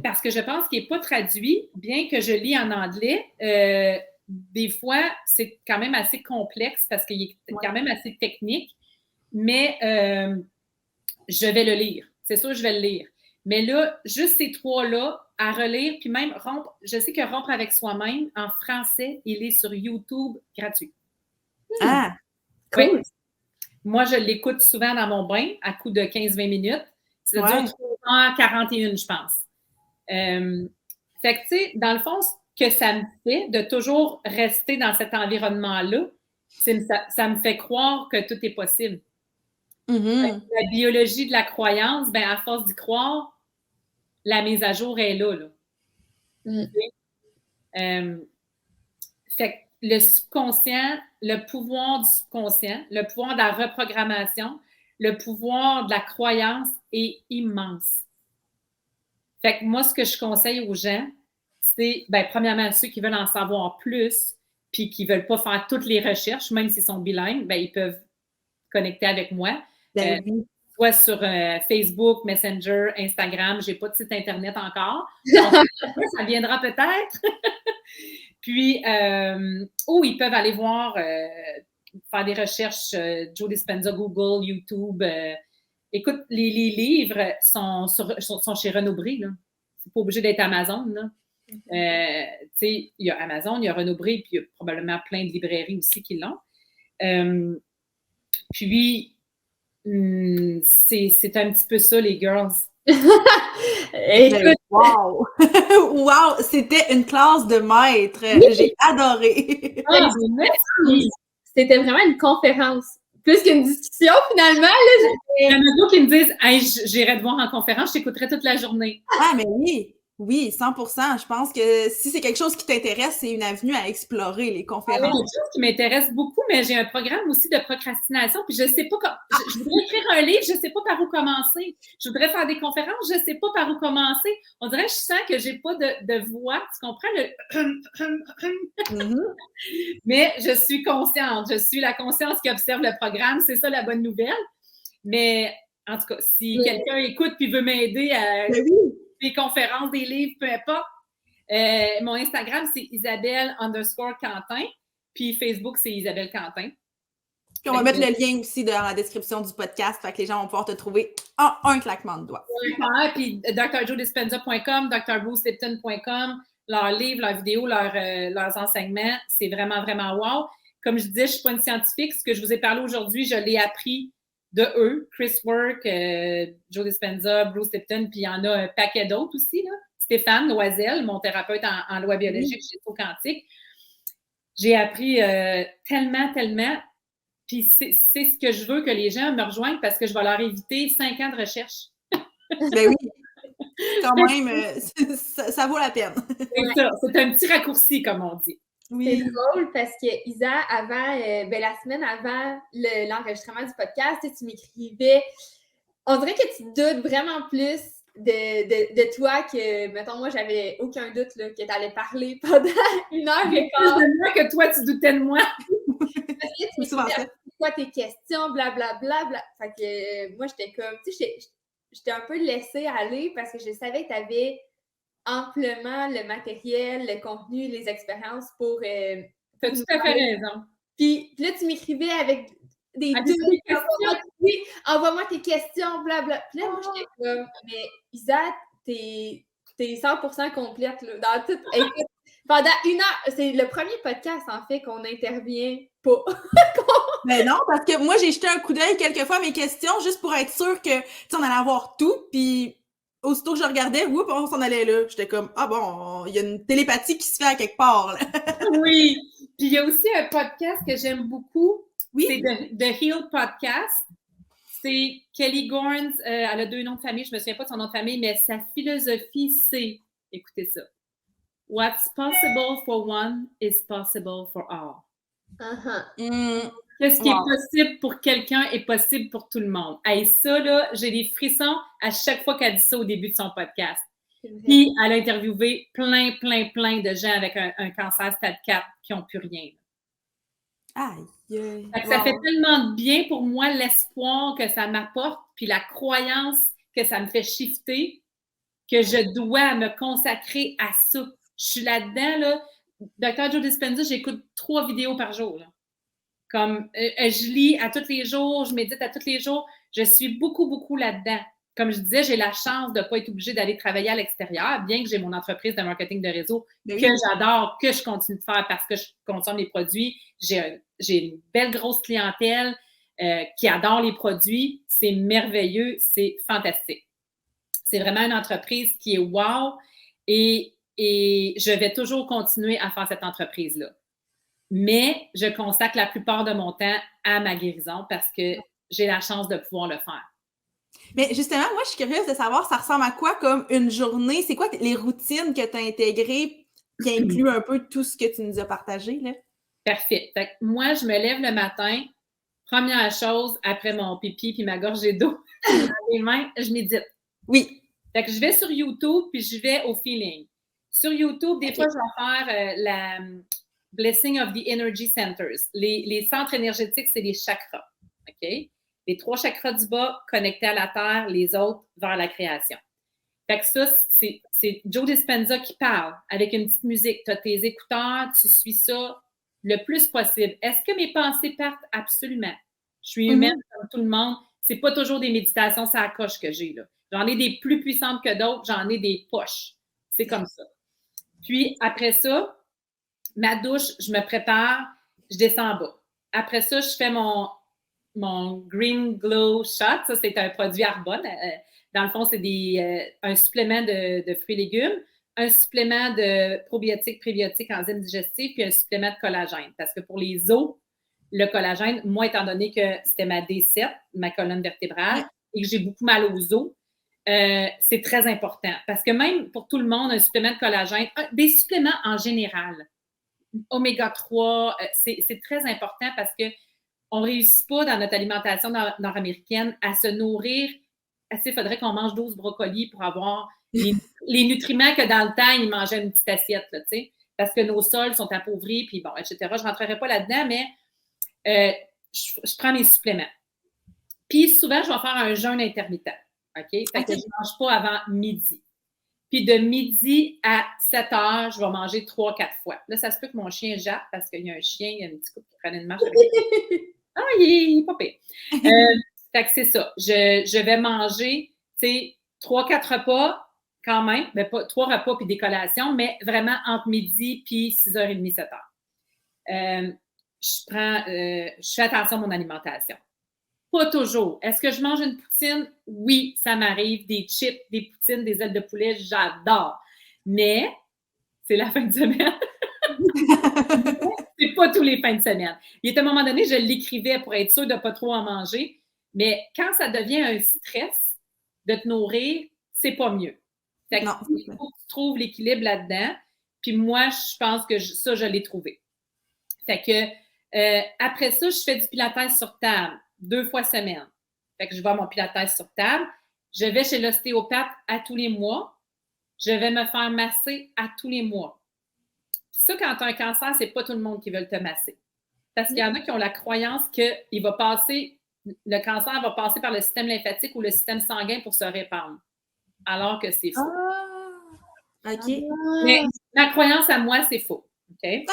parce que je pense qu'il n'est pas traduit, bien que je lis en anglais. Des fois, c'est quand même assez complexe parce qu'il est quand même assez technique, mais je vais le lire. C'est sûr, je vais le lire. Mais là, juste ces 3-là à relire, puis même rompre, je sais que Rompre avec soi-même, en français, il est sur YouTube gratuit. Ah, Cool. Oui. Moi, je l'écoute souvent dans mon bain, à coup de 15-20 minutes. Ça dure 3h41, je pense. Fait que, tu sais, dans le fond, ce que ça me fait de toujours rester dans cet environnement-là, ça me fait croire que tout est possible. mhm. La biologie de la croyance, ben à force d'y croire, la mise à jour est là. Fait que le subconscient, le pouvoir du subconscient, le pouvoir de la reprogrammation, le pouvoir de la croyance est immense. Fait que moi, ce que je conseille aux gens, c'est, ben, premièrement, ceux qui veulent en savoir plus, puis qui ne veulent pas faire toutes les recherches, même s'ils sont bilingues, ben, ils peuvent connecter avec moi. Ben oui. Soit sur Facebook, Messenger, Instagram. Je n'ai pas de site Internet encore. Donc, ça viendra peut-être. Puis, ils peuvent aller voir, faire des recherches, Joe Dispenza, Google, YouTube. Écoute, les livres sont chez Renaud-Bré, là. C'est pas obligé d'être Amazon, là. Tu sais, il y a Amazon, il y a Renaud-Bré, puis il y a probablement plein de librairies aussi qui l'ont. Puis, c'est un petit peu ça, les girls. Écoute, wow! Wow! C'était une classe de maître. Oui. J'ai adoré. Ah, merci! C'était vraiment une conférence. Plus qu'une discussion, finalement. Là, il y en a d'autres qui me disent hey, j'irai te voir en conférence, je t'écouterai toute la journée. Ah, mais oui! Oui, 100%. Je pense que si c'est quelque chose qui t'intéresse, c'est une avenue à explorer, les conférences. C'est quelque chose qui m'intéresse beaucoup, mais j'ai un programme aussi de procrastination, puis je ne sais pas je voudrais écrire un livre, je ne sais pas par où commencer. Je voudrais faire des conférences, je ne sais pas par où commencer. On dirait que je sens que je n'ai pas de voix, tu comprends? Mais je suis consciente, je suis la conscience qui observe le programme, c'est ça la bonne nouvelle. Mais en tout cas, si quelqu'un écoute puis veut m'aider à des conférences, des livres, peu importe, mon Instagram, c'est Isabelle_Quentin, puis Facebook, c'est Isabelle Quentin. Puis on va mettre le lien aussi dans la description du podcast, fait que les gens vont pouvoir te trouver en un claquement de doigts. Puis drjoedispenza.com, drbrucelipton.com, leurs livres, leurs vidéos, leurs enseignements, c'est vraiment, vraiment wow. Comme je disais, je ne suis pas une scientifique. Ce que je vous ai parlé aujourd'hui, je l'ai appris de eux. Chris Work, Joe Dispenza, Bruce Lipton, puis il y en a un paquet d'autres aussi, là. Stéphane Loisel, mon thérapeute en loi biologique chez Saut Quantique. J'ai appris tellement. Puis c'est ce que je veux que les gens me rejoignent parce que je vais leur éviter 5 ans de recherche. Ben oui. Quand même, ça vaut la peine. C'est ça. C'est un petit raccourci, comme on dit. Oui. C'est drôle parce que Isa, avant, la semaine avant l'enregistrement du podcast, tu m'écrivais. On dirait que tu doutes vraiment plus de toi que, mettons, moi, j'avais aucun doute là, que tu allais parler pendant 1h15. Plus de moi que toi, tu doutais de moi. Parce que tu me disais, quoi tes questions, blablabla. Bla. Fait que moi, j'étais comme, tu sais, j'étais un peu laissée aller parce que je savais que tu avais amplement le matériel, le contenu, les expériences pour... T'as tout à fait raison. Puis là, tu m'écrivais avec des envoie-moi tes questions, blablabla. Puis là, moi, j'étais comme, mais Isa, t'es 100% complète, là, dans tout. Écoute, pendant 1 heure, c'est le premier podcast, en fait, qu'on intervient pas. Mais non, parce que moi, j'ai jeté un coup d'œil quelquefois à mes questions, juste pour être sûre que, tu sais, on allait avoir tout, puis aussitôt que je regardais, on s'en allait là. J'étais comme, ah bon, il y a une télépathie qui se fait à quelque part, là. Oui. Puis il y a aussi un podcast que j'aime beaucoup. Oui. C'est The Heal Podcast. C'est Kelly Gorns. Elle a 2 noms de famille. Je ne me souviens pas de son nom de famille, mais sa philosophie, c'est, écoutez ça. What's possible for one is possible for all. Qu'est-ce qui est possible pour quelqu'un est possible pour tout le monde. Hey, ça, là, j'ai des frissons à chaque fois qu'elle dit ça au début de son podcast. Puis, elle a interviewé plein de gens avec un cancer stade 4 qui n'ont plus rien. Aïe! Ça fait tellement de bien pour moi, l'espoir que ça m'apporte, puis la croyance que ça me fait shifter, que je dois me consacrer à ça. Je suis là-dedans, là. Dr. Joe Dispenza, j'écoute 3 vidéos par jour, là. Comme, je lis à tous les jours, je médite à tous les jours. Je suis beaucoup là-dedans. Comme je disais, j'ai la chance de ne pas être obligée d'aller travailler à l'extérieur, bien que j'ai mon entreprise de marketing de réseau que j'adore, que je continue de faire parce que je consomme les produits. J'ai une belle grosse clientèle qui adore les produits. C'est merveilleux, c'est fantastique. C'est vraiment une entreprise qui est wow et je vais toujours continuer à faire cette entreprise-là. Mais je consacre la plupart de mon temps à ma guérison parce que j'ai la chance de pouvoir le faire. Mais justement, moi, je suis curieuse de savoir, ça ressemble à quoi comme une journée? C'est quoi les routines que tu as intégrées qui incluent un peu tout ce que tu nous as partagé, là? Parfait. Fait que moi, je me lève le matin, première chose, après mon pipi puis ma gorgée d'eau dans les mains, je médite. Oui. Fait que je vais sur YouTube puis je vais au feeling. Sur YouTube, des fois, je vais faire la Blessing of the Energy Centers. Les centres énergétiques, c'est les chakras. OK? Les 3 chakras du bas connectés à la terre, les autres vers la création. Fait que ça, c'est Joe Dispenza qui parle avec une petite musique. Tu as tes écouteurs, tu suis ça le plus possible. Est-ce que mes pensées partent? Absolument. Je suis humaine comme tout le monde. C'est pas toujours des méditations ça coche que j'ai, là. J'en ai des plus puissantes que d'autres, j'en ai des poches. C'est comme ça. Puis, après ça, ma douche, je me prépare, je descends en bas. Après ça, je fais mon Green Glow Shot. Ça, c'est un produit Arbonne. Dans le fond, c'est un supplément de fruits et légumes, un supplément de probiotiques, prébiotiques, enzymes digestifs, puis un supplément de collagène. Parce que pour les os, le collagène, moi, étant donné que c'était ma D7, ma colonne vertébrale, et que j'ai beaucoup mal aux os, c'est très important. Parce que même pour tout le monde, un supplément de collagène, des suppléments en général, oméga 3, c'est très important parce qu'on ne réussit pas dans notre alimentation nord-américaine à se nourrir. Il faudrait qu'on mange 12 brocolis pour avoir les nutriments que dans le temps, ils mangeaient une petite assiette, là, parce que nos sols sont appauvris, puis bon, etc. Je ne rentrerai pas là-dedans, mais je prends mes suppléments. Puis souvent, je vais faire un jeûne intermittent. OK? Fait que je ne mange pas avant midi. Puis de midi à 7 heures, je vais manger 3-4 fois. Là, ça se peut que mon chien jappe parce qu'il y a un chien, il y a un petit couple qui prend une marche. Il est pas pire. Fait que c'est ça. Je vais manger, 3-4 repas quand même, mais pas 3 repas puis des collations, mais vraiment entre midi puis 6h30, 7h. Je fais attention à mon alimentation. Pas toujours. Est-ce que je mange une poutine? Oui, ça m'arrive. Des chips, des poutines, des ailes de poulet, j'adore. Mais c'est la fin de semaine. C'est pas tous les fins de semaine. Il y a un moment donné, je l'écrivais pour être sûre de ne pas trop en manger. Mais quand ça devient un stress de te nourrir, c'est pas mieux. Fait que il faut que tu trouves l'équilibre là-dedans. Puis moi, je pense que ça, je l'ai trouvé. Fait que après ça, je fais du pilates sur table 2 fois semaine. Fait que je vais à mon pilates sur table. Je vais chez l'ostéopathe à tous les mois. Je vais me faire masser à tous les mois. Puis ça, quand tu as un cancer, c'est pas tout le monde qui veut te masser. Parce qu'il y en a qui ont la croyance que le cancer va passer par le système lymphatique ou le système sanguin pour se répandre. Alors que c'est faux. OK. Mais ma croyance à moi, c'est faux. OK?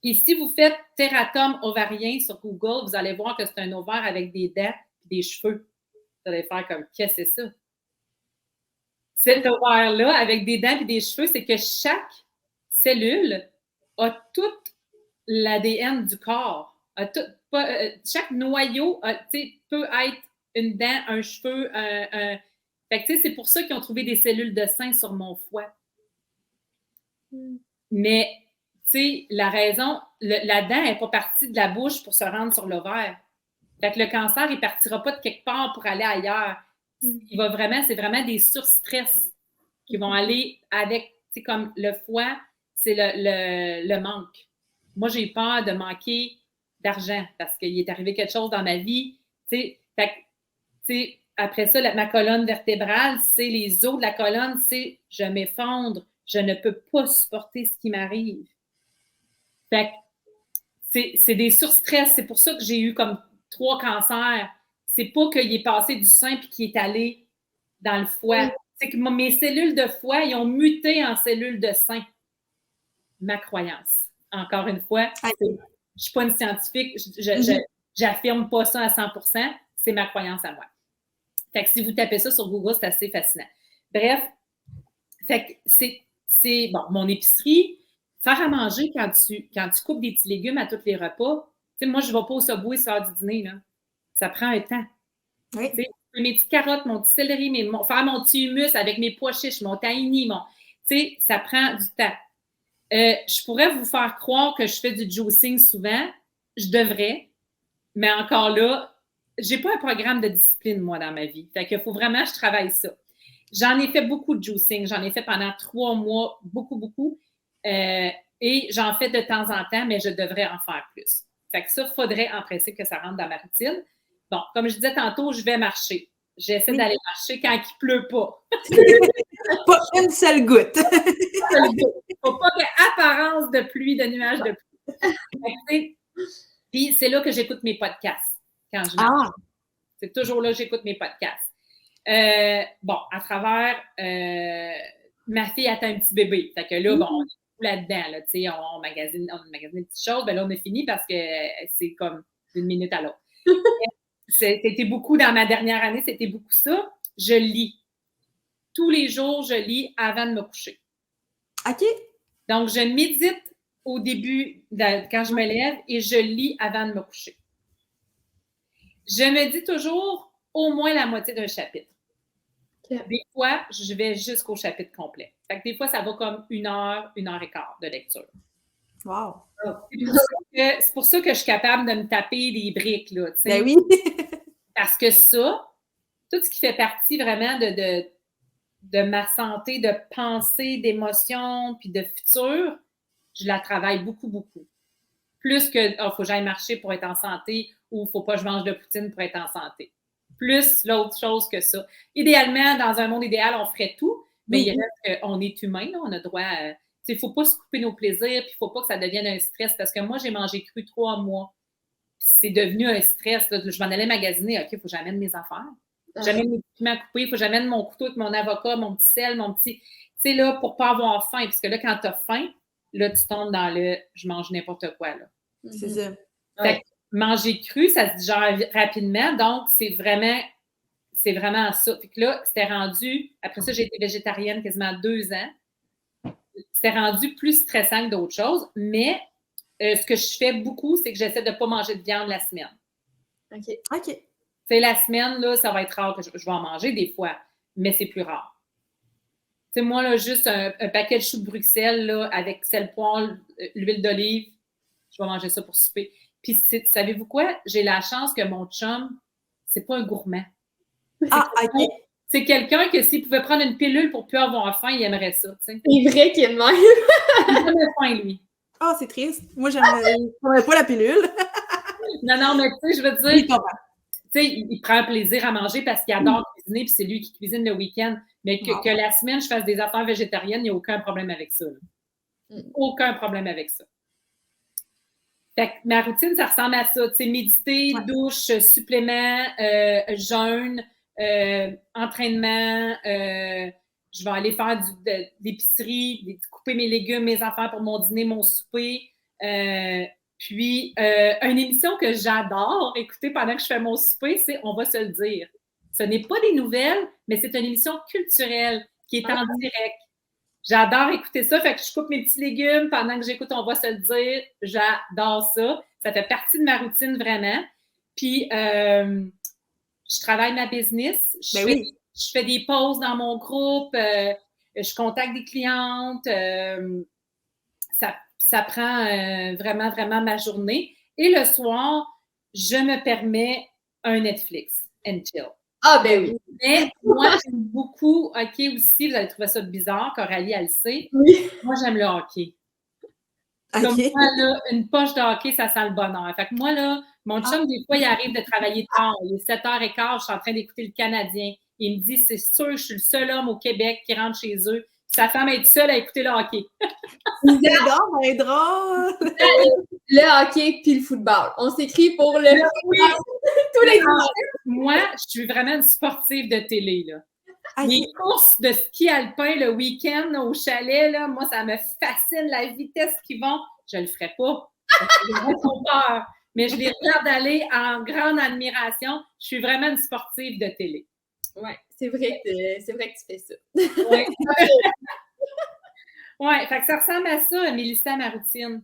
Puis si vous faites tératome ovarien sur Google, vous allez voir que c'est un ovaire avec des dents et des cheveux. Vous allez faire comme, qu'est-ce que c'est ça? Cet ovaire-là, avec des dents et des cheveux, c'est que chaque cellule a tout l'ADN du corps. Chaque noyau peut être une dent, un cheveu, Fait que, c'est pour ça qu'ils ont trouvé des cellules de sein sur mon foie. Mais la raison, la dent n'est pas partie de la bouche pour se rendre sur l'ovaire. Fait que le cancer, il ne partira pas de quelque part pour aller ailleurs. C'est vraiment des surstress qui vont aller avec, comme le foie, c'est le manque. Moi, j'ai peur de manquer d'argent parce qu'il est arrivé quelque chose dans ma vie. Fait que, après ça, ma colonne vertébrale, c'est les os de la colonne, c'est je m'effondre, je ne peux pas supporter ce qui m'arrive. Fait que c'est des surstress. C'est pour ça que j'ai eu comme 3 cancers. C'est pas qu'il est passé du sein puis qu'il est allé dans le foie. C'est que mes cellules de foie, ils ont muté en cellules de sein. Ma croyance. Encore une fois, je ne suis pas une scientifique, j'affirme pas ça à 100%, c'est ma croyance à moi. Fait que si vous tapez ça sur Google, c'est assez fascinant. Bref, fait que c'est bon, mon épicerie, faire à manger quand tu coupes des petits légumes à tous les repas. Tu sais, moi, je ne vais pas au Subway sur l'heure du dîner, là. Ça prend un temps. Oui. Tu sais, mes petites carottes, mon petit céleri, faire mon petit hummus avec mes pois chiches, mon tahini, tu sais, ça prend du temps. Je pourrais vous faire croire que je fais du juicing souvent. Je devrais. Mais encore là, j'ai pas un programme de discipline, moi, dans ma vie. Fait qu'il faut vraiment que je travaille ça. J'en ai fait beaucoup de juicing. J'en ai fait pendant 3 mois, beaucoup. Et j'en fais de temps en temps, mais je devrais en faire plus. Fait que ça, il faudrait en principe que ça rentre dans ma routine. Bon, comme je disais tantôt, je vais marcher. J'essaie d'aller marcher quand il ne pleut pas. Pas une seule goutte. Il ne faut pas qu'il y ait apparence de pluie, de nuages de pluie. Puis c'est là que j'écoute mes podcasts quand je marche. C'est toujours là que j'écoute mes podcasts. Bon, à travers ma fille attend un petit bébé. Fait que là, bon, on est tout là-dedans. Là, on magasine des petites choses. Ben là, on a fini parce que c'est comme d'une minute à l'autre. C'était beaucoup dans ma dernière année, c'était beaucoup ça. Je lis. Tous les jours, je lis avant de me coucher. OK. Donc, je médite au début, quand je me lève, et je lis avant de me coucher. Je me dis toujours au moins la moitié d'un chapitre. Okay. Des fois, je vais jusqu'au chapitre complet. Fait que des fois, ça va comme 1 heure, 1 heure et quart de lecture. Wow! C'est pour ça que je suis capable de me taper des briques, là, tu sais. Ben oui! Parce que ça, tout ce qui fait partie vraiment de ma santé, de pensée, d'émotion, puis de futur, je la travaille beaucoup. Plus que, faut que j'aille marcher pour être en santé ou faut pas que je mange de poutine pour être en santé. Plus l'autre chose que ça. Idéalement, dans un monde idéal, on ferait tout, mais il reste qu'on est humain, là, on a droit à... Il ne faut pas se couper nos plaisirs, puis il ne faut pas que ça devienne un stress, parce que moi, j'ai mangé cru 3 mois. C'est devenu un stress. Là. Je m'en allais magasiner. OK, il faut que j'amène mes affaires. J'amène mes piments coupés, il faut que j'amène mon couteau avec mon avocat, mon petit sel, mon petit... Tu sais, là, pour ne pas avoir faim. Parce que là, quand tu as faim, là, tu tombes dans le « je mange n'importe quoi ». C'est ça. Fait que manger cru, ça se digère rapidement. Donc, c'est vraiment ça. Fait que là, c'était rendu... Après ça, j'ai été végétarienne quasiment 2 ans. C'était rendu plus stressant que d'autres choses, mais ce que je fais beaucoup, c'est que j'essaie de ne pas manger de viande la semaine. OK. C'est la semaine, là, ça va être rare que je vais en manger des fois, mais c'est plus rare. Tu sais, moi, là, juste un paquet de choux de Bruxelles, là, avec sel, poivre, l'huile d'olive, je vais manger ça pour souper. Puis, savez-vous quoi? J'ai la chance que mon chum, c'est pas un gourmand. OK. C'est quelqu'un que s'il pouvait prendre une pilule pour ne plus avoir faim, il aimerait ça. T'sais. C'est vrai qu'il est de même. Il a jamais faim, lui. Ah, c'est triste. Moi, je ne prendrais pas la pilule. Non, mais tu sais, je veux dire, tu sais, il prend plaisir à manger parce qu'il adore cuisiner, puis c'est lui qui cuisine le week-end. Mais que la semaine, je fasse des affaires végétariennes, il n'y a aucun problème avec ça. Aucun problème avec ça. Fait que ma routine, ça ressemble à ça. Tu sais, méditer, douche, supplément, jeûne, entraînement, je vais aller faire de l'épicerie, couper mes légumes, mes affaires pour mon dîner, mon souper. Puis, une émission que j'adore écouter pendant que je fais mon souper, c'est « On va se le dire ». Ce n'est pas des nouvelles, mais c'est une émission culturelle qui est en direct. J'adore écouter ça. Fait que je coupe mes petits légumes pendant que j'écoute « On va se le dire ». J'adore ça. Ça fait partie de ma routine vraiment. Puis, je travaille ma business. Je fais des pauses dans mon groupe. Je contacte des clientes. Ça prend vraiment ma journée. Et le soir, je me permets un Netflix and chill. Ah, ben oui. Mais moi, j'aime beaucoup hockey aussi. Vous allez trouver ça bizarre, Coralie, elle le sait. Oui. Moi, j'aime le hockey. Comme moi, là, une poche de hockey, ça sent le bonheur. Fait que moi, là, Mon chum, des fois, il arrive de travailler tard. Il est 7h15, je suis en train d'écouter le Canadien. Il me dit, c'est sûr, je suis le seul homme au Québec qui rentre chez eux. Sa femme est seule à écouter le hockey. C'est drôle! Le hockey puis le football. On s'écrit pour le tous les dimanches. Moi, je suis vraiment une sportive de télé, là. Ah, Les courses de ski alpin le week-end au chalet, là, moi, ça me fascine la vitesse qu'ils vont. Je le ferai pas. J'ai trop peur. Mais je les regarde aller en grande admiration. Je suis vraiment une sportive de télé. Oui, c'est vrai que tu fais ça. Oui. Ouais, fait que ça ressemble à ça, Mélissa, ma routine.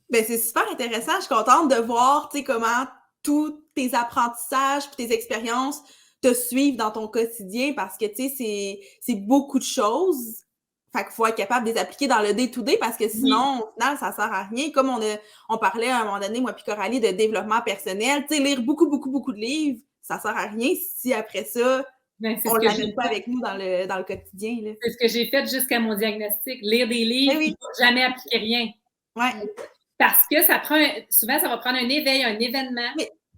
Ben, c'est super intéressant. Je suis contente de voir, tu sais, comment tous tes apprentissages et tes expériences te suivent dans ton quotidien parce que, tu sais, c'est beaucoup de choses. Fait qu'il faut être capable de les appliquer dans le day-to-day parce que sinon, au final, ça sert à rien. Comme on parlait à un moment donné, moi puis Coralie, de développement personnel, tu sais, lire beaucoup de livres, ça sert à rien si après ça, on ne l'amène pas avec nous dans le quotidien. Là. C'est ce que j'ai fait jusqu'à mon diagnostic. Lire des livres, oui. Jamais appliquer rien. Ouais. Parce que souvent, ça va prendre un éveil, un événement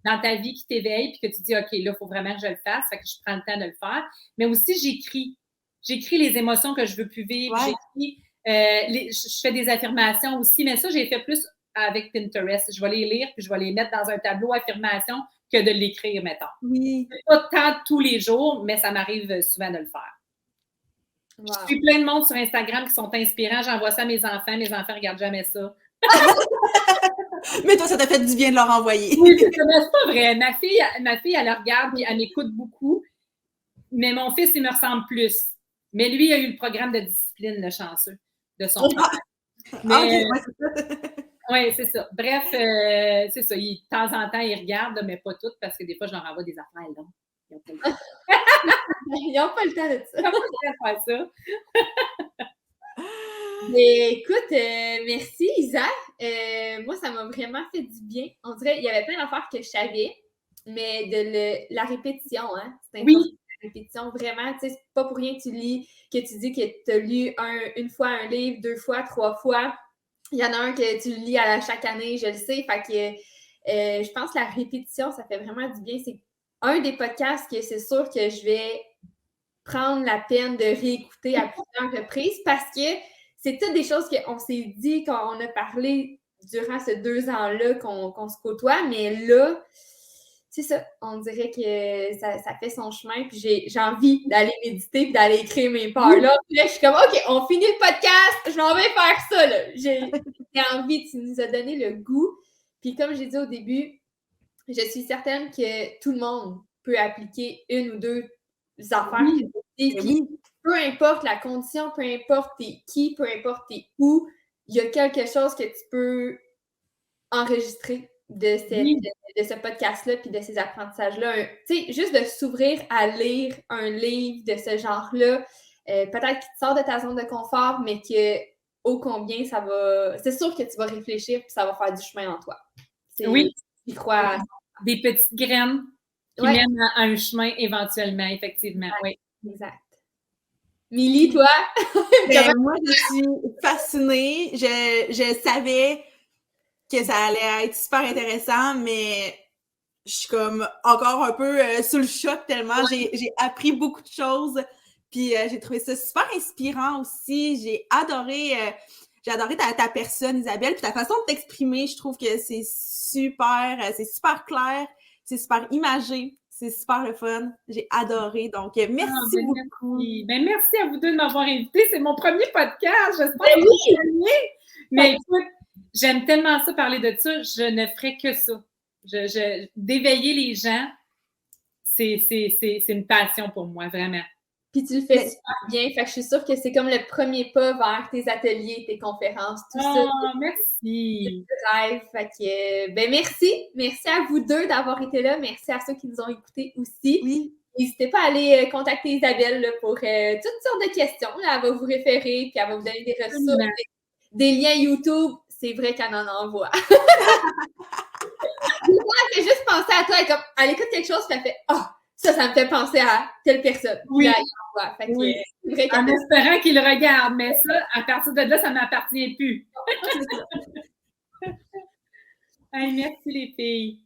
dans ta vie qui t'éveille, puis que tu dis, OK, là, il faut vraiment que je le fasse, fait que je prends le temps de le faire. Mais aussi, j'écris. J'écris les émotions que je veux plus vivre. Ouais. J'écris, je fais des affirmations aussi, mais ça, j'ai fait plus avec Pinterest. Je vais les lire, puis je vais les mettre dans un tableau affirmation que de l'écrire, mettons. Oui. Pas tant tous les jours, mais ça m'arrive souvent de le faire. Wow. Je suis plein de monde sur Instagram qui sont inspirants. J'envoie ça à mes enfants. Mes enfants ne regardent jamais ça. Mais toi, ça t'a fait du bien de leur envoyer. Oui, c'est pas vrai. Ma fille, elle le regarde et elle m'écoute beaucoup. Mais mon fils, il me ressemble plus. Mais lui, il a eu le programme de discipline, le chanceux, de son père. Mais, oui, c'est ça. Bref, c'est ça. De temps en temps, il regarde, mais pas toutes, parce que des fois, je leur envoie des affaires longues. Ils n'ont pas le temps de ça. Ils n'ont pas le temps de faire ça. Mais écoute, merci Isa. Moi, ça m'a vraiment fait du bien. On dirait qu'il y avait plein d'affaires que je savais, mais de la répétition, hein. C'est important. Oui. La répétition, vraiment, tu sais, c'est pas pour rien que tu dis que tu as lu une fois un livre, 2 fois, 3 fois. Il y en a un que tu lis chaque année, je le sais. Fait que je pense que la répétition, ça fait vraiment du bien. C'est un des podcasts que c'est sûr que je vais prendre la peine de réécouter à plusieurs reprises parce que c'est toutes des choses qu'on s'est dit quand on a parlé durant ces 2 ans-là qu'on se côtoie, mais là, c'est ça, on dirait que ça fait son chemin, puis j'ai envie d'aller méditer puis d'aller écrire mes peurs. Là, je suis comme, OK, on finit le podcast, je m'en vais faire ça, là. J'ai envie, tu nous as donné le goût. Puis comme j'ai dit au début, je suis certaine que tout le monde peut appliquer 1 ou 2 affaires. Puis, peu importe la condition, peu importe t'es qui, peu importe t'es où, il y a quelque chose que tu peux enregistrer de ce podcast-là puis de ces apprentissages-là. Tu sais, juste de s'ouvrir à lire un livre de ce genre-là, peut-être qu'il te sort de ta zone de confort, mais que ô combien ça va... C'est sûr que tu vas réfléchir puis ça va faire du chemin en toi. Oui. Je crois... Des petites graines qui mènent à un chemin éventuellement, effectivement. Oui. Exact. Milly, toi? Moi, je suis fascinée. Je savais que ça allait être super intéressant, mais je suis comme encore un peu sous le choc tellement j'ai appris beaucoup de choses. Puis j'ai trouvé ça super inspirant aussi. J'ai adoré ta personne, Isabelle, puis ta façon de t'exprimer. Je trouve que c'est super clair, c'est super imagé. C'est super le fun. J'ai adoré. Donc, merci beaucoup. Merci. Ben, merci à vous deux de m'avoir invité. C'est mon premier podcast. J'espère que vous aimez. Mais écoute, j'aime tellement ça, parler de ça. Je ne ferai que ça. D'éveiller les gens, c'est une passion pour moi, vraiment. Puis tu le fais super bien. Fait que je suis sûre que c'est comme le premier pas vers tes ateliers, tes conférences, tout ça. Merci. Rêve. Fait que, merci. Merci à vous deux d'avoir été là. Merci à ceux qui nous ont écoutés aussi. Oui. N'hésitez pas à aller contacter Isabelle là, pour toutes sortes de questions. Là, elle va vous référer, puis elle va vous donner des ressources, des liens YouTube. C'est vrai qu'elle en envoie. Elle fait juste penser à toi. Elle écoute quelque chose, puis elle fait « Ah! » Ça me fait penser à telle personne. Oui. Là, fait que, oui. Vrai en espérant qu'il le regarde, mais ça, à partir de là, ça ne m'appartient plus. Hey, merci les filles.